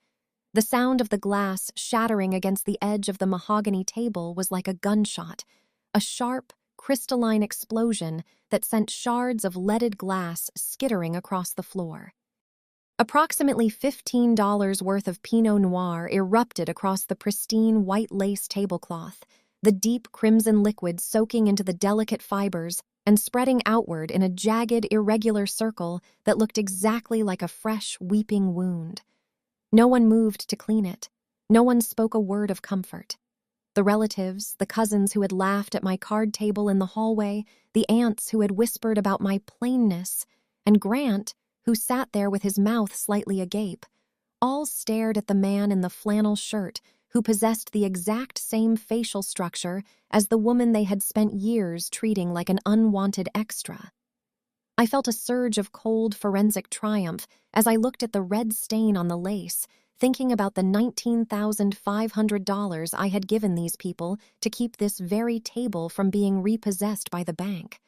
The sound of the glass shattering against the edge of the mahogany table was like a gunshot, a sharp, crystalline explosion that sent shards of leaded glass skittering across the floor. Approximately $15 worth of Pinot Noir erupted across the pristine white lace tablecloth, the deep crimson liquid soaking into the delicate fibers and spreading outward in a jagged, irregular circle that looked exactly like a fresh, weeping wound. No one moved to clean it. No one spoke a word of comfort. The relatives, the cousins who had laughed at my card table in the hallway, the aunts who had whispered about my plainness, and Grant, who sat there with his mouth slightly agape, all stared at the man in the flannel shirt who possessed the exact same facial structure as the woman they had spent years treating like an unwanted extra. I felt a surge of cold forensic triumph as I looked at the red stain on the lace, thinking about the $19,500 I had given these people to keep this very table from being repossessed by the bank.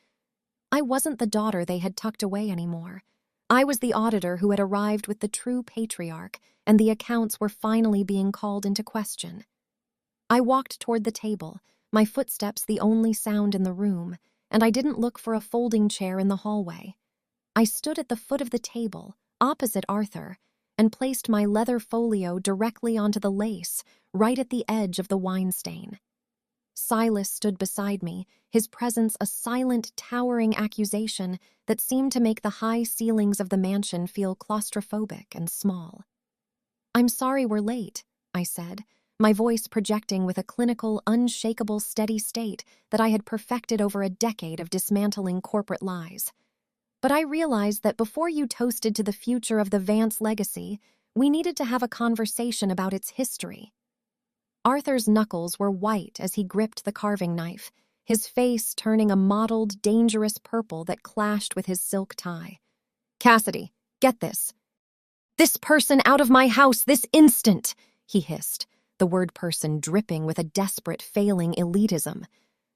I wasn't the daughter they had tucked away anymore. I was the auditor who had arrived with the true patriarch, and the accounts were finally being called into question. I walked toward the table, my footsteps the only sound in the room, and I didn't look for a folding chair in the hallway. I stood at the foot of the table, opposite Arthur, and placed my leather folio directly onto the lace, right at the edge of the wine stain. Silas stood beside me, his presence a silent, towering accusation that seemed to make the high ceilings of the mansion feel claustrophobic and small. "I'm sorry we're late," I said, my voice projecting with a clinical, unshakable steady state that I had perfected over a decade of dismantling corporate lies. "But I realized that before you toasted to the future of the Vance legacy, we needed to have a conversation about its history." Arthur's knuckles were white as he gripped the carving knife, his face turning a mottled, dangerous purple that clashed with his silk tie. "Cassidy, get this. This person out of my house this instant," he hissed, the word person dripping with a desperate, failing elitism.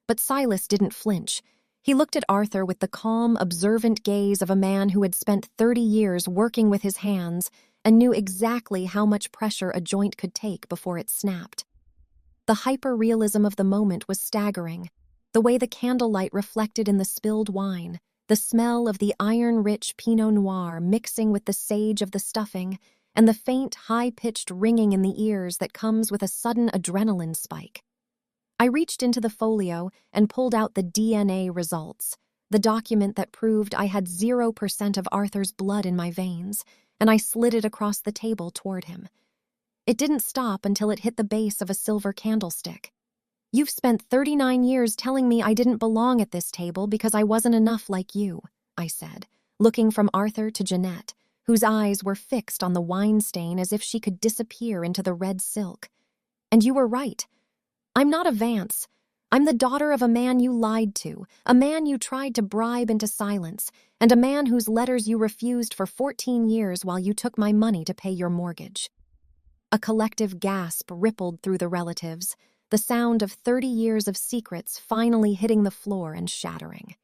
But Silas didn't flinch. He looked at Arthur with the calm, observant gaze of a man who had spent 30 years working with his hands and knew exactly how much pressure a joint could take before it snapped. The hyper-realism of the moment was staggering. The way the candlelight reflected in the spilled wine, the smell of the iron-rich Pinot Noir mixing with the sage of the stuffing, and the faint, high-pitched ringing in the ears that comes with a sudden adrenaline spike. I reached into the folio and pulled out the DNA results, the document that proved I had 0% of Arthur's blood in my veins, and I slid it across the table toward him. It didn't stop until it hit the base of a silver candlestick. "You've spent 39 years telling me I didn't belong at this table because I wasn't enough like you," I said, looking from Arthur to Jeanette, whose eyes were fixed on the wine stain as if she could disappear into the red silk. "And you were right. I'm not a Vance. I'm the daughter of a man you lied to, a man you tried to bribe into silence, and a man whose letters you refused for 14 years while you took my money to pay your mortgage." A collective gasp rippled through the relatives, the sound of 30 years of secrets finally hitting the floor and shattering.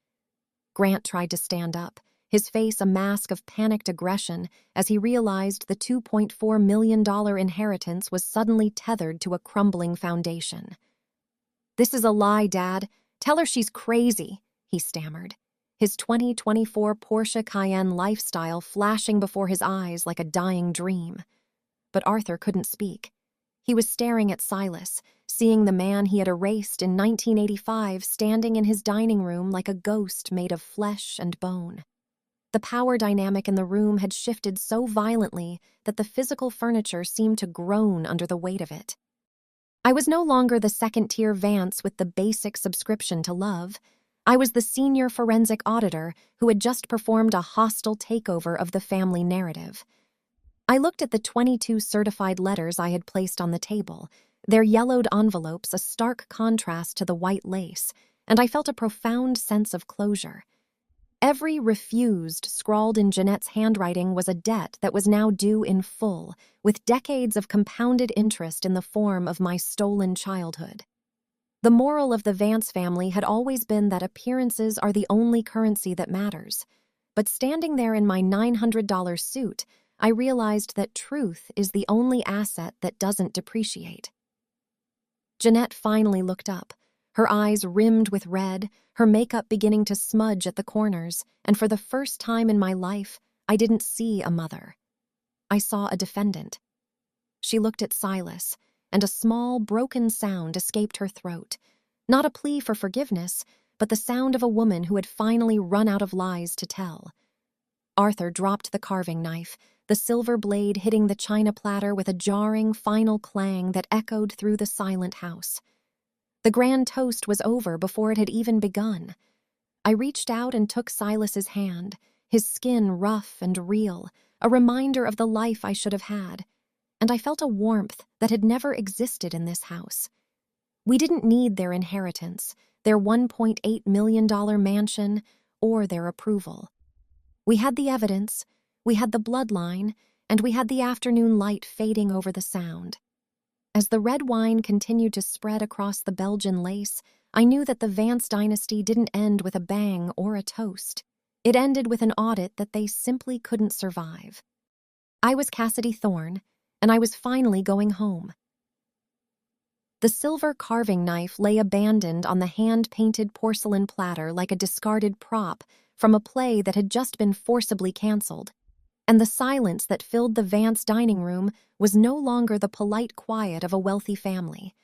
Grant tried to stand up, his face a mask of panicked aggression as he realized the $2.4 million inheritance was suddenly tethered to a crumbling foundation. "This is a lie, Dad. Tell her she's crazy," he stammered, his 2024 Porsche Cayenne lifestyle flashing before his eyes like a dying dream. But Arthur couldn't speak. He was staring at Silas, seeing the man he had erased in 1985 standing in his dining room like a ghost made of flesh and bone. The power dynamic in the room had shifted so violently that the physical furniture seemed to groan under the weight of it. I was no longer the second-tier Vance with the basic subscription to love. I was the senior forensic auditor who had just performed a hostile takeover of the family narrative. I looked at the 22 certified letters I had placed on the table, their yellowed envelopes a stark contrast to the white lace, and I felt a profound sense of closure. Every refused scrawled in Jeanette's handwriting was a debt that was now due in full, with decades of compounded interest in the form of my stolen childhood. The moral of the Vance family had always been that appearances are the only currency that matters. But standing there in my $900 suit, I realized that truth is the only asset that doesn't depreciate. Jeanette finally looked up, her eyes rimmed with red, her makeup beginning to smudge at the corners, and for the first time in my life, I didn't see a mother. I saw a defendant. She looked at Silas, and a small, broken sound escaped her throat. Not a plea for forgiveness, but the sound of a woman who had finally run out of lies to tell. Arthur dropped the carving knife, the silver blade hitting the china platter with a jarring, final clang that echoed through the silent house. The grand toast was over before it had even begun. I reached out and took Silas's hand, his skin rough and real, a reminder of the life I should have had, and I felt a warmth that had never existed in this house. We didn't need their inheritance, their $1.8 million mansion, or their approval. We had the evidence, we had the bloodline, and we had the afternoon light fading over the sound. As the red wine continued to spread across the Belgian lace, I knew that the Vance dynasty didn't end with a bang or a toast. It ended with an audit that they simply couldn't survive. I was Cassidy Thorne, and I was finally going home. The silver carving knife lay abandoned on the hand-painted porcelain platter like a discarded prop from a play that had just been forcibly canceled, and the silence that filled the Vance dining room was no longer the polite quiet of a wealthy family.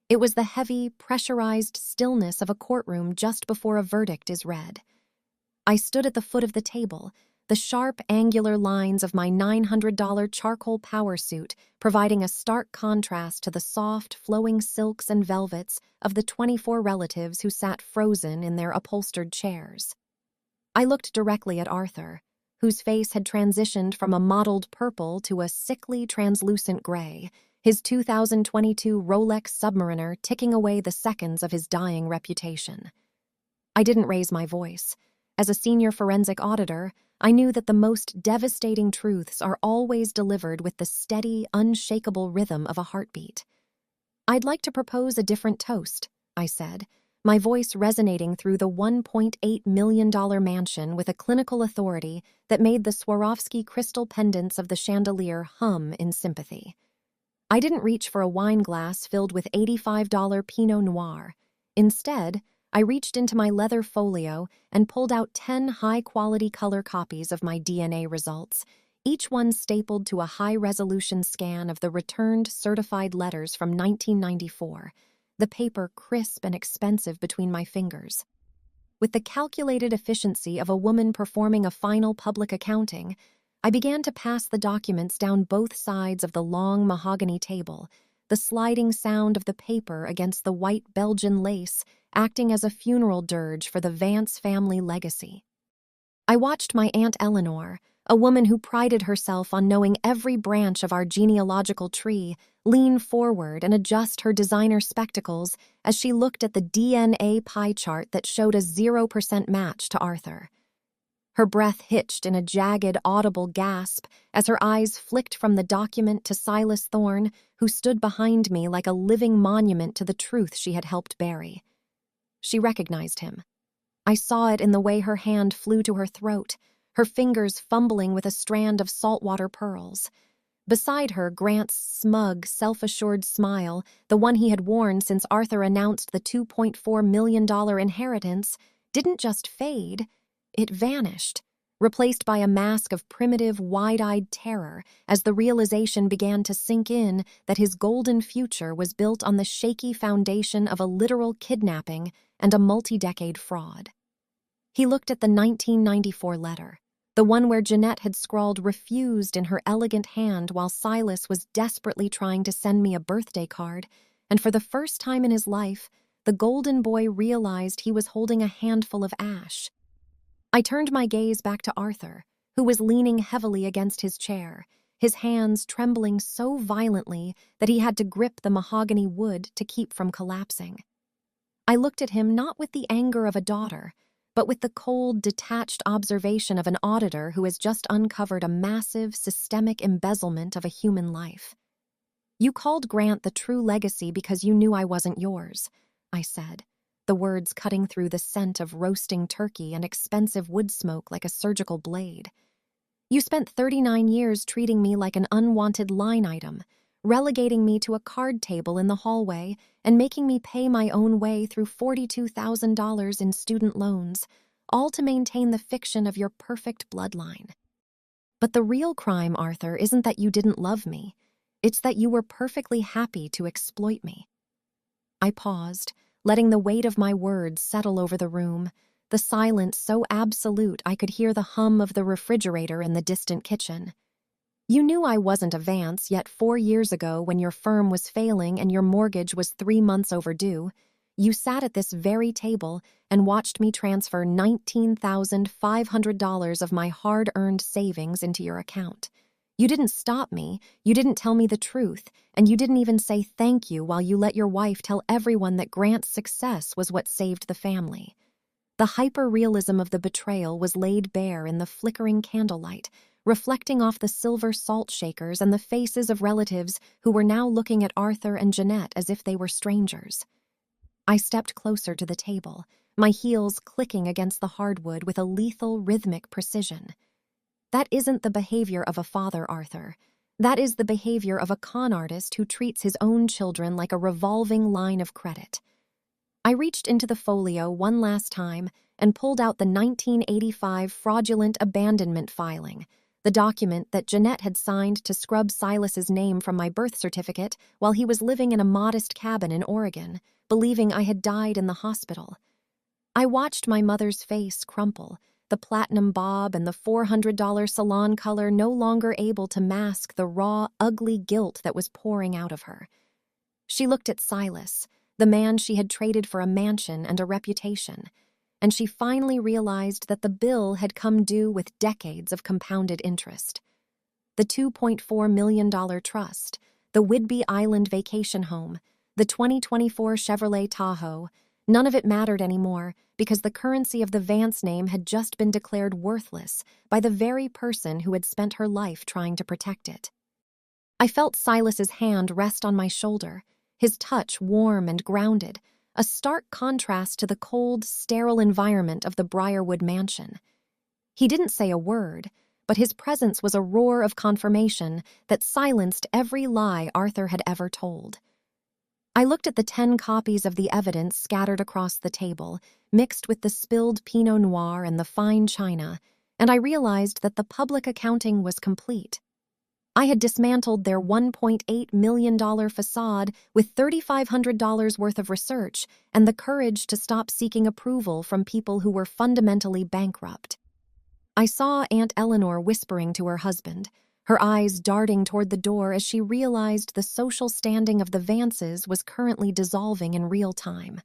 It was the heavy, pressurized stillness of a courtroom just before a verdict is read. I stood at the foot of the table, the sharp, angular lines of my $900 charcoal power suit providing a stark contrast to the soft, flowing silks and velvets of the 24 relatives who sat frozen in their upholstered chairs. I looked directly at Arthur, whose face had transitioned from a mottled purple to a sickly, translucent gray, his 2022 Rolex Submariner ticking away the seconds of his dying reputation. I didn't raise my voice. As a senior forensic auditor, I knew that the most devastating truths are always delivered with the steady, unshakable rhythm of a heartbeat. "I'd like to propose a different toast," I said, my voice resonating through the $1.8 million mansion with a clinical authority that made the Swarovski crystal pendants of the chandelier hum in sympathy. I didn't reach for a wine glass filled with $85 Pinot Noir. Instead, I reached into my leather folio and pulled out 10 high-quality color copies of my DNA results, each one stapled to a high-resolution scan of the returned certified letters from 1994, the paper crisp and expensive between my fingers. With the calculated efficiency of a woman performing a final public accounting, I began to pass the documents down both sides of the long mahogany table, the sliding sound of the paper against the white Belgian lace acting as a funeral dirge for the Vance family legacy. I watched my Aunt Eleanor, a woman who prided herself on knowing every branch of our genealogical tree, lean forward and adjust her designer spectacles as she looked at the DNA pie chart that showed a 0% match to Arthur. Her breath hitched in a jagged, audible gasp as her eyes flicked from the document to Silas Thorne, who stood behind me like a living monument to the truth she had helped bury. She recognized him. I saw it in the way her hand flew to her throat, her fingers fumbling with a strand of saltwater pearls. Beside her, Grant's smug, self-assured smile, the one he had worn since Arthur announced the $2.4 million inheritance, didn't just fade, it vanished, replaced by a mask of primitive, wide-eyed terror as the realization began to sink in that his golden future was built on the shaky foundation of a literal kidnapping and a multi-decade fraud. He looked at the 1994 letter, the one where Jeanette had scrawled "refused" in her elegant hand while Silas was desperately trying to send me a birthday card, and for the first time in his life, the golden boy realized he was holding a handful of ash. I turned my gaze back to Arthur, who was leaning heavily against his chair, his hands trembling so violently that he had to grip the mahogany wood to keep from collapsing. I looked at him not with the anger of a daughter, but with the cold, detached observation of an auditor who has just uncovered a massive, systemic embezzlement of a human life. "You called Grant the true legacy because you knew I wasn't yours," I said, the words cutting through the scent of roasting turkey and expensive wood smoke like a surgical blade. "You spent 39 years treating me like an unwanted line item, relegating me to a card table in the hallway and making me pay my own way through $42,000 in student loans, all to maintain the fiction of your perfect bloodline. But the real crime, Arthur, isn't that you didn't love me. It's that you were perfectly happy to exploit me." I paused, letting the weight of my words settle over the room, the silence so absolute I could hear the hum of the refrigerator in the distant kitchen. "You knew I wasn't a Vance, yet 4 years ago, when your firm was failing and your mortgage was 3 months overdue, you sat at this very table and watched me transfer $19,500 of my hard-earned savings into your account. You didn't stop me, you didn't tell me the truth, and you didn't even say thank you while you let your wife tell everyone that Grant's success was what saved the family. The hyper-realism of the betrayal was laid bare in the flickering candlelight, reflecting off the silver salt shakers and the faces of relatives who were now looking at Arthur and Jeanette as if they were strangers." I stepped closer to the table, my heels clicking against the hardwood with a lethal, rhythmic precision. "That isn't the behavior of a father, Arthur. That is the behavior of a con artist who treats his own children like a revolving line of credit." I reached into the folio one last time and pulled out the 1985 fraudulent abandonment filing, the document that Jeanette had signed to scrub Silas's name from my birth certificate while he was living in a modest cabin in Oregon, believing I had died in the hospital. I watched my mother's face crumple, the platinum bob and the $400 salon color no longer able to mask the raw, ugly guilt that was pouring out of her. She looked at Silas, the man she had traded for a mansion and a reputation, and she finally realized that the bill had come due with decades of compounded interest. The $2.4 million trust, the Whidbey Island vacation home, the 2024 Chevrolet Tahoe, none of it mattered anymore because the currency of the Vance name had just been declared worthless by the very person who had spent her life trying to protect it. I felt Silas's hand rest on my shoulder, his touch warm and grounded, a stark contrast to the cold, sterile environment of the Briarwood mansion. He didn't say a word, but his presence was a roar of confirmation that silenced every lie Arthur had ever told. I looked at the 10 copies of the evidence scattered across the table, mixed with the spilled Pinot Noir and the fine china, and I realized that the public accounting was complete. I had dismantled their $1.8 million facade with $3,500 worth of research and the courage to stop seeking approval from people who were fundamentally bankrupt. I saw Aunt Eleanor whispering to her husband, her eyes darting toward the door as she realized the social standing of the Vances was currently dissolving in real time.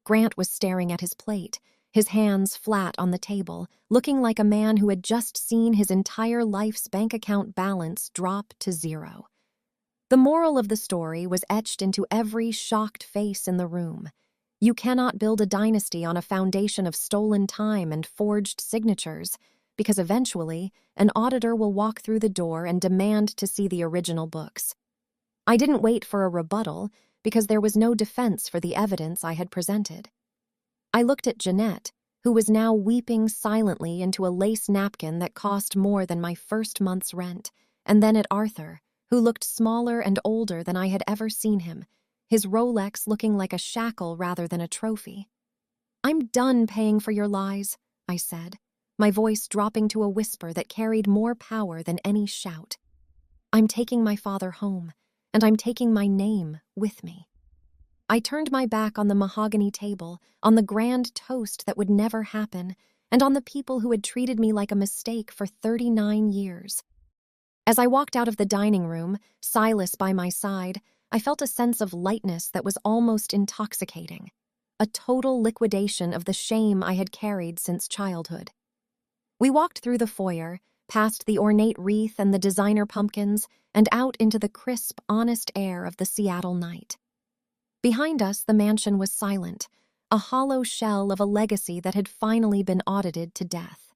Grant was staring at his plate, his hands flat on the table, looking like a man who had just seen his entire life's bank account balance drop to zero. The moral of the story was etched into every shocked face in the room. You cannot build a dynasty on a foundation of stolen time and forged signatures, because eventually an auditor will walk through the door and demand to see the original books. I didn't wait for a rebuttal because there was no defense for the evidence I had presented. I looked at Jeanette, who was now weeping silently into a lace napkin that cost more than my first month's rent, and then at Arthur, who looked smaller and older than I had ever seen him, his Rolex looking like a shackle rather than a trophy. "I'm done paying for your lies," I said, my voice dropping to a whisper that carried more power than any shout. "I'm taking my father home, and I'm taking my name with me." I turned my back on the mahogany table, on the grand toast that would never happen, and on the people who had treated me like a mistake for 39 years. As I walked out of the dining room, Silas by my side, I felt a sense of lightness that was almost intoxicating, a total liquidation of the shame I had carried since childhood. We walked through the foyer, past the ornate wreath and the designer pumpkins, and out into the crisp, honest air of the Seattle night. Behind us, the mansion was silent, a hollow shell of a legacy that had finally been audited to death.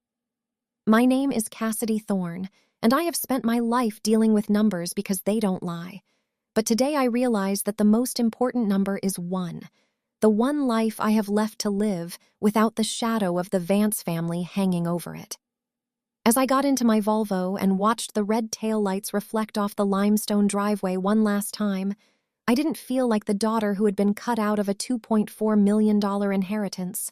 My name is Cassidy Thorne, and I have spent my life dealing with numbers because they don't lie. But today I realize that the most important number is 1, the one life I have left to live without the shadow of the Vance family hanging over it. As I got into my Volvo and watched the red taillights reflect off the limestone driveway one last time, I didn't feel like the daughter who had been cut out of a $2.4 million inheritance.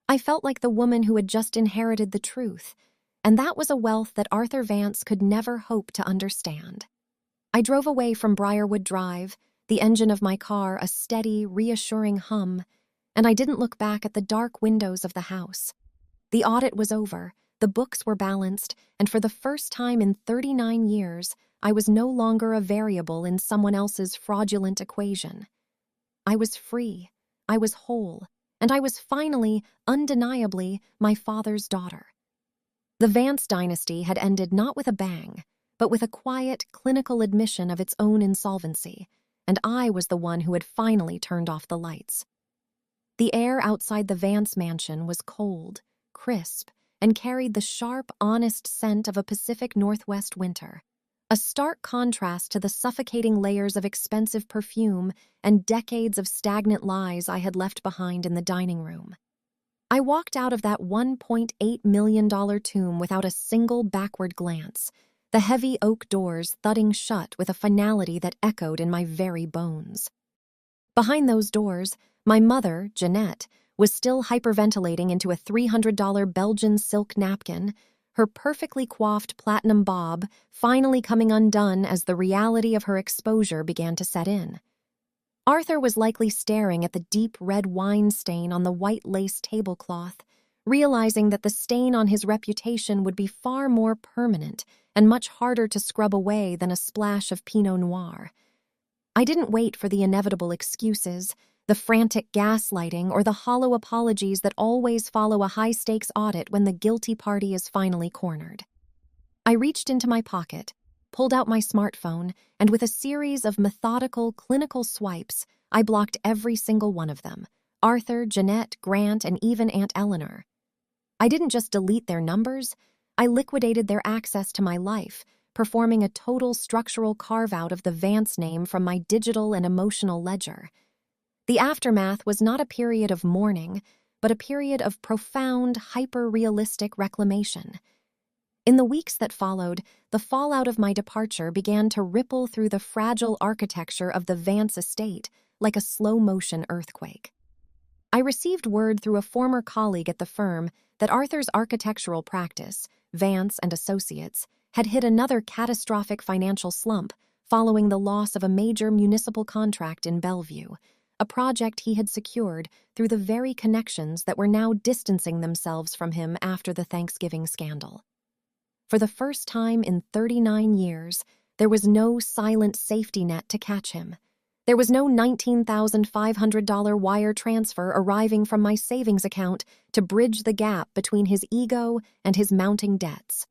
I felt like the woman who had just inherited the truth, and that was a wealth that Arthur Vance could never hope to understand. I drove away from Briarwood Drive, the engine of my car a steady, reassuring hum, and I didn't look back at the dark windows of the house. The audit was over, the books were balanced, and for the first time in 39 years, I was no longer a variable in someone else's fraudulent equation. I was free, I was whole, and I was finally, undeniably, my father's daughter. The Vance dynasty had ended not with a bang, but with a quiet, clinical admission of its own insolvency, and I was the one who had finally turned off the lights. The air outside the Vance mansion was cold, crisp, and carried the sharp, honest scent of a Pacific Northwest winter, a stark contrast to the suffocating layers of expensive perfume and decades of stagnant lies I had left behind in the dining room. I walked out of that $1.8 million tomb without a single backward glance, the heavy oak doors thudding shut with a finality that echoed in my very bones. Behind those doors, my mother, Jeanette, was still hyperventilating into a $300 Belgian silk napkin, her perfectly coiffed platinum bob finally coming undone as the reality of her exposure began to set in. Arthur was likely staring at the deep red wine stain on the white lace tablecloth, realizing that the stain on his reputation would be far more permanent and much harder to scrub away than a splash of Pinot Noir. I didn't wait for the inevitable excuses, the frantic gaslighting, or the hollow apologies that always follow a high-stakes audit when the guilty party is finally cornered. I reached into my pocket, pulled out my smartphone, and with a series of methodical, clinical swipes, I blocked every single one of them: Arthur, Jeanette, Grant, and even Aunt Eleanor. I didn't just delete their numbers, I liquidated their access to my life, performing a total structural carve-out of the Vance name from my digital and emotional ledger. The aftermath was not a period of mourning, but a period of profound, hyper-realistic reclamation. In the weeks that followed, the fallout of my departure began to ripple through the fragile architecture of the Vance estate like a slow-motion earthquake. I received word through a former colleague at the firm that Arthur's architectural practice, Vance and Associates, had hit another catastrophic financial slump following the loss of a major municipal contract in Bellevue, a project he had secured through the very connections that were now distancing themselves from him after the Thanksgiving scandal. For the first time in 39 years, there was no silent safety net to catch him. There was no $19,500 wire transfer arriving from my savings account to bridge the gap between his ego and his mounting debts.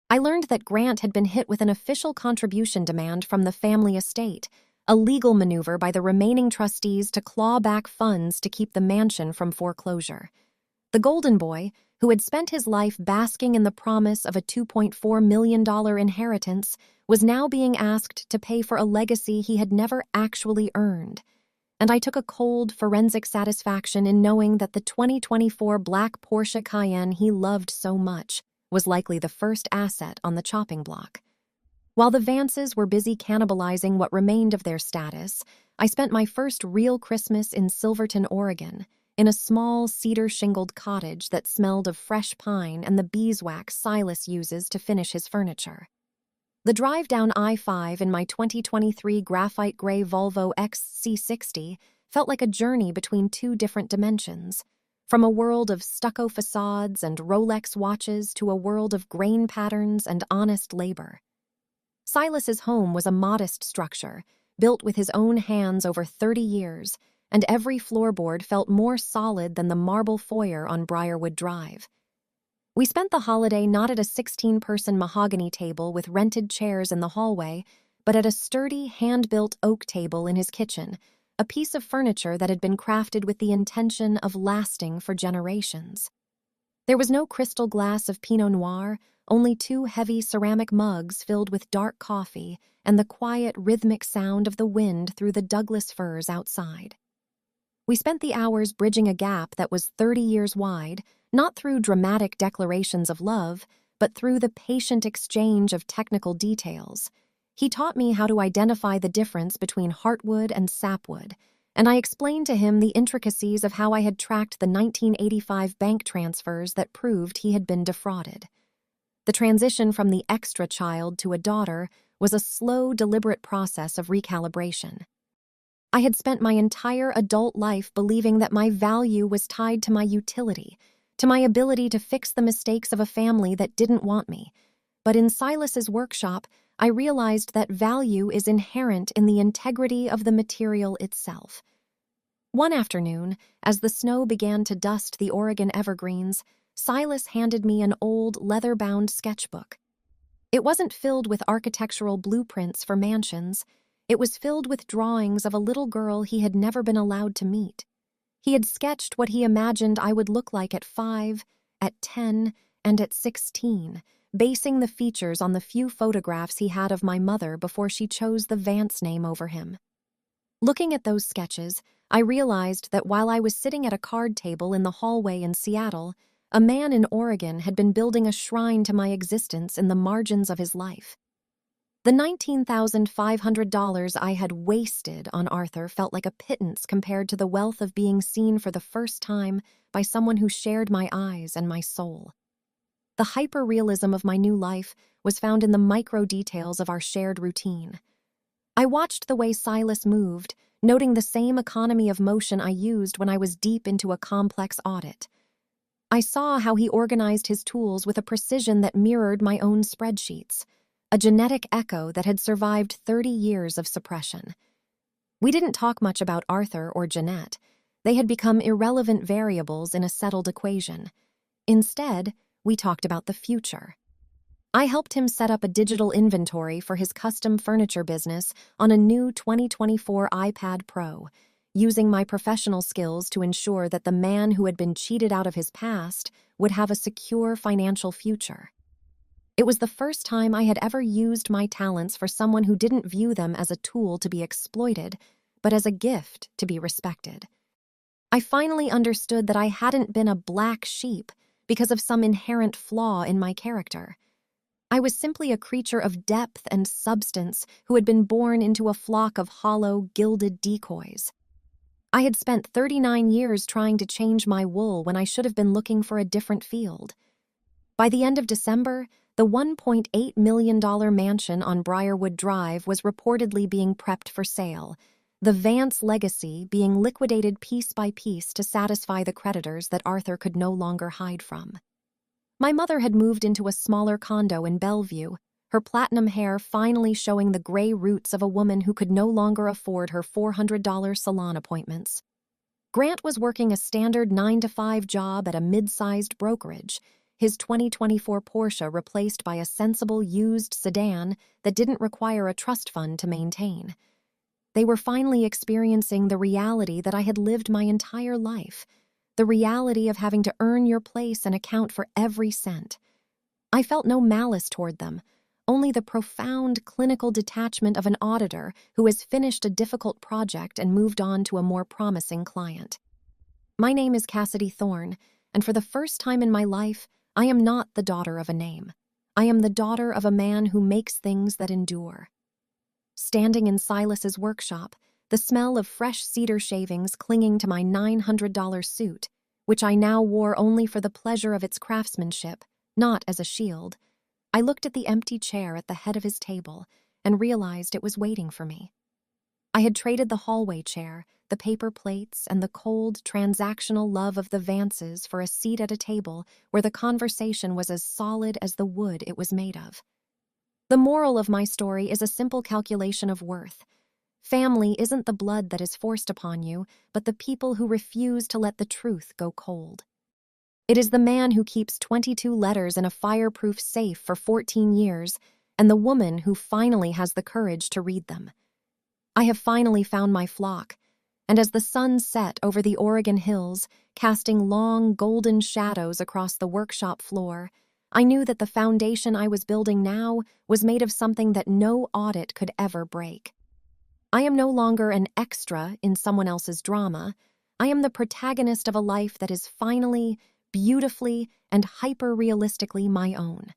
I learned that Grant had been hit with an official contribution demand from the family estate, a legal maneuver by the remaining trustees to claw back funds to keep the mansion from foreclosure. The golden boy, who had spent his life basking in the promise of a $2.4 million inheritance, was now being asked to pay for a legacy he had never actually earned. And I took a cold, forensic satisfaction in knowing that the 2024 black Porsche Cayenne he loved so much was likely the first asset on the chopping block. While the Vances were busy cannibalizing what remained of their status, I spent my first real Christmas in Silverton, Oregon, in a small cedar-shingled cottage that smelled of fresh pine and the beeswax Silas uses to finish his furniture. The drive down I-5 in my 2023 graphite gray Volvo XC60 felt like a journey between two different dimensions, from a world of stucco facades and Rolex watches to a world of grain patterns and honest labor. Silas's home was a modest structure, built with his own hands over 30 years, and every floorboard felt more solid than the marble foyer on Briarwood Drive. We spent the holiday not at a 16-person mahogany table with rented chairs in the hallway, but at a sturdy, hand-built oak table in his kitchen, a piece of furniture that had been crafted with the intention of lasting for generations. There was no crystal glass of Pinot Noir, only 2 heavy ceramic mugs filled with dark coffee and the quiet, rhythmic sound of the wind through the Douglas firs outside. We spent the hours bridging a gap that was 30 years wide, not through dramatic declarations of love, but through the patient exchange of technical details. He taught me how to identify the difference between heartwood and sapwood, and I explained to him the intricacies of how I had tracked the 1985 bank transfers that proved he had been defrauded. The transition from the extra child to a daughter was a slow, deliberate process of recalibration. I had spent my entire adult life believing that my value was tied to my utility, to my ability to fix the mistakes of a family that didn't want me. But in Silas's workshop, I realized that value is inherent in the integrity of the material itself. One afternoon, as the snow began to dust the Oregon evergreens, Silas handed me an old leather-bound sketchbook. It wasn't filled with architectural blueprints for mansions. It was filled with drawings of a little girl he had never been allowed to meet. He had sketched what he imagined I would look like at 5, at 10, and at 16, basing the features on the few photographs he had of my mother before she chose the Vance name over him. Looking at those sketches, I realized that while I was sitting at a card table in the hallway in Seattle, a man in Oregon had been building a shrine to my existence in the margins of his life. The $19,500 I had wasted on Arthur felt like a pittance compared to the wealth of being seen for the first time by someone who shared my eyes and my soul. The hyper-realism of my new life was found in the micro details of our shared routine. I watched the way Silas moved, noting the same economy of motion I used when I was deep into a complex audit. I saw how he organized his tools with a precision that mirrored my own spreadsheets, a genetic echo that had survived 30 years of suppression. We didn't talk much about Arthur or Jeanette. They had become irrelevant variables in a settled equation. Instead, we talked about the future. I helped him set up a digital inventory for his custom furniture business on a new 2024 iPad Pro, using my professional skills to ensure that the man who had been cheated out of his past would have a secure financial future. It was the first time I had ever used my talents for someone who didn't view them as a tool to be exploited, but as a gift to be respected. I finally understood that I hadn't been a black sheep because of some inherent flaw in my character. I was simply a creature of depth and substance who had been born into a flock of hollow, gilded decoys. I had spent 39 years trying to change my wool when I should have been looking for a different field. By the end of December, the $1.8 million mansion on Briarwood Drive was reportedly being prepped for sale, the Vance legacy being liquidated piece by piece to satisfy the creditors that Arthur could no longer hide from. My mother had moved into a smaller condo in Bellevue, her platinum hair finally showing the gray roots of a woman who could no longer afford her $400 salon appointments. Grant was working a standard 9-to-5 job at a mid-sized brokerage, his 2024 Porsche replaced by a sensible used sedan that didn't require a trust fund to maintain. They were finally experiencing the reality that I had lived my entire life, the reality of having to earn your place and account for every cent. I felt no malice toward them, only the profound clinical detachment of an auditor who has finished a difficult project and moved on to a more promising client. My name is Cassidy Thorne, and for the first time in my life, I am not the daughter of a name. I am the daughter of a man who makes things that endure. Standing in Silas's workshop, the smell of fresh cedar shavings clinging to my $900 suit, which I now wore only for the pleasure of its craftsmanship, not as a shield, I looked at the empty chair at the head of his table and realized it was waiting for me. I had traded the hallway chair, the paper plates, and the cold, transactional love of the Vances for a seat at a table where the conversation was as solid as the wood it was made of. The moral of my story is a simple calculation of worth. Family isn't the blood that is forced upon you, but the people who refuse to let the truth go cold. It is the man who keeps 22 letters in a fireproof safe for 14 years, and the woman who finally has the courage to read them. I have finally found my flock, and as the sun set over the Oregon hills, casting long golden shadows across the workshop floor, I knew that the foundation I was building now was made of something that no audit could ever break. I am no longer an extra in someone else's drama. I am the protagonist of a life that is finally, beautifully, and hyper-realistically my own.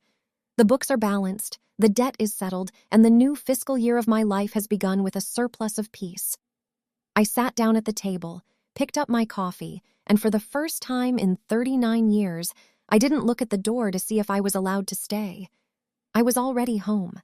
The books are balanced, the debt is settled, and the new fiscal year of my life has begun with a surplus of peace. I sat down at the table, picked up my coffee, and for the first time in 39 years, I didn't look at the door to see if I was allowed to stay. I was already home.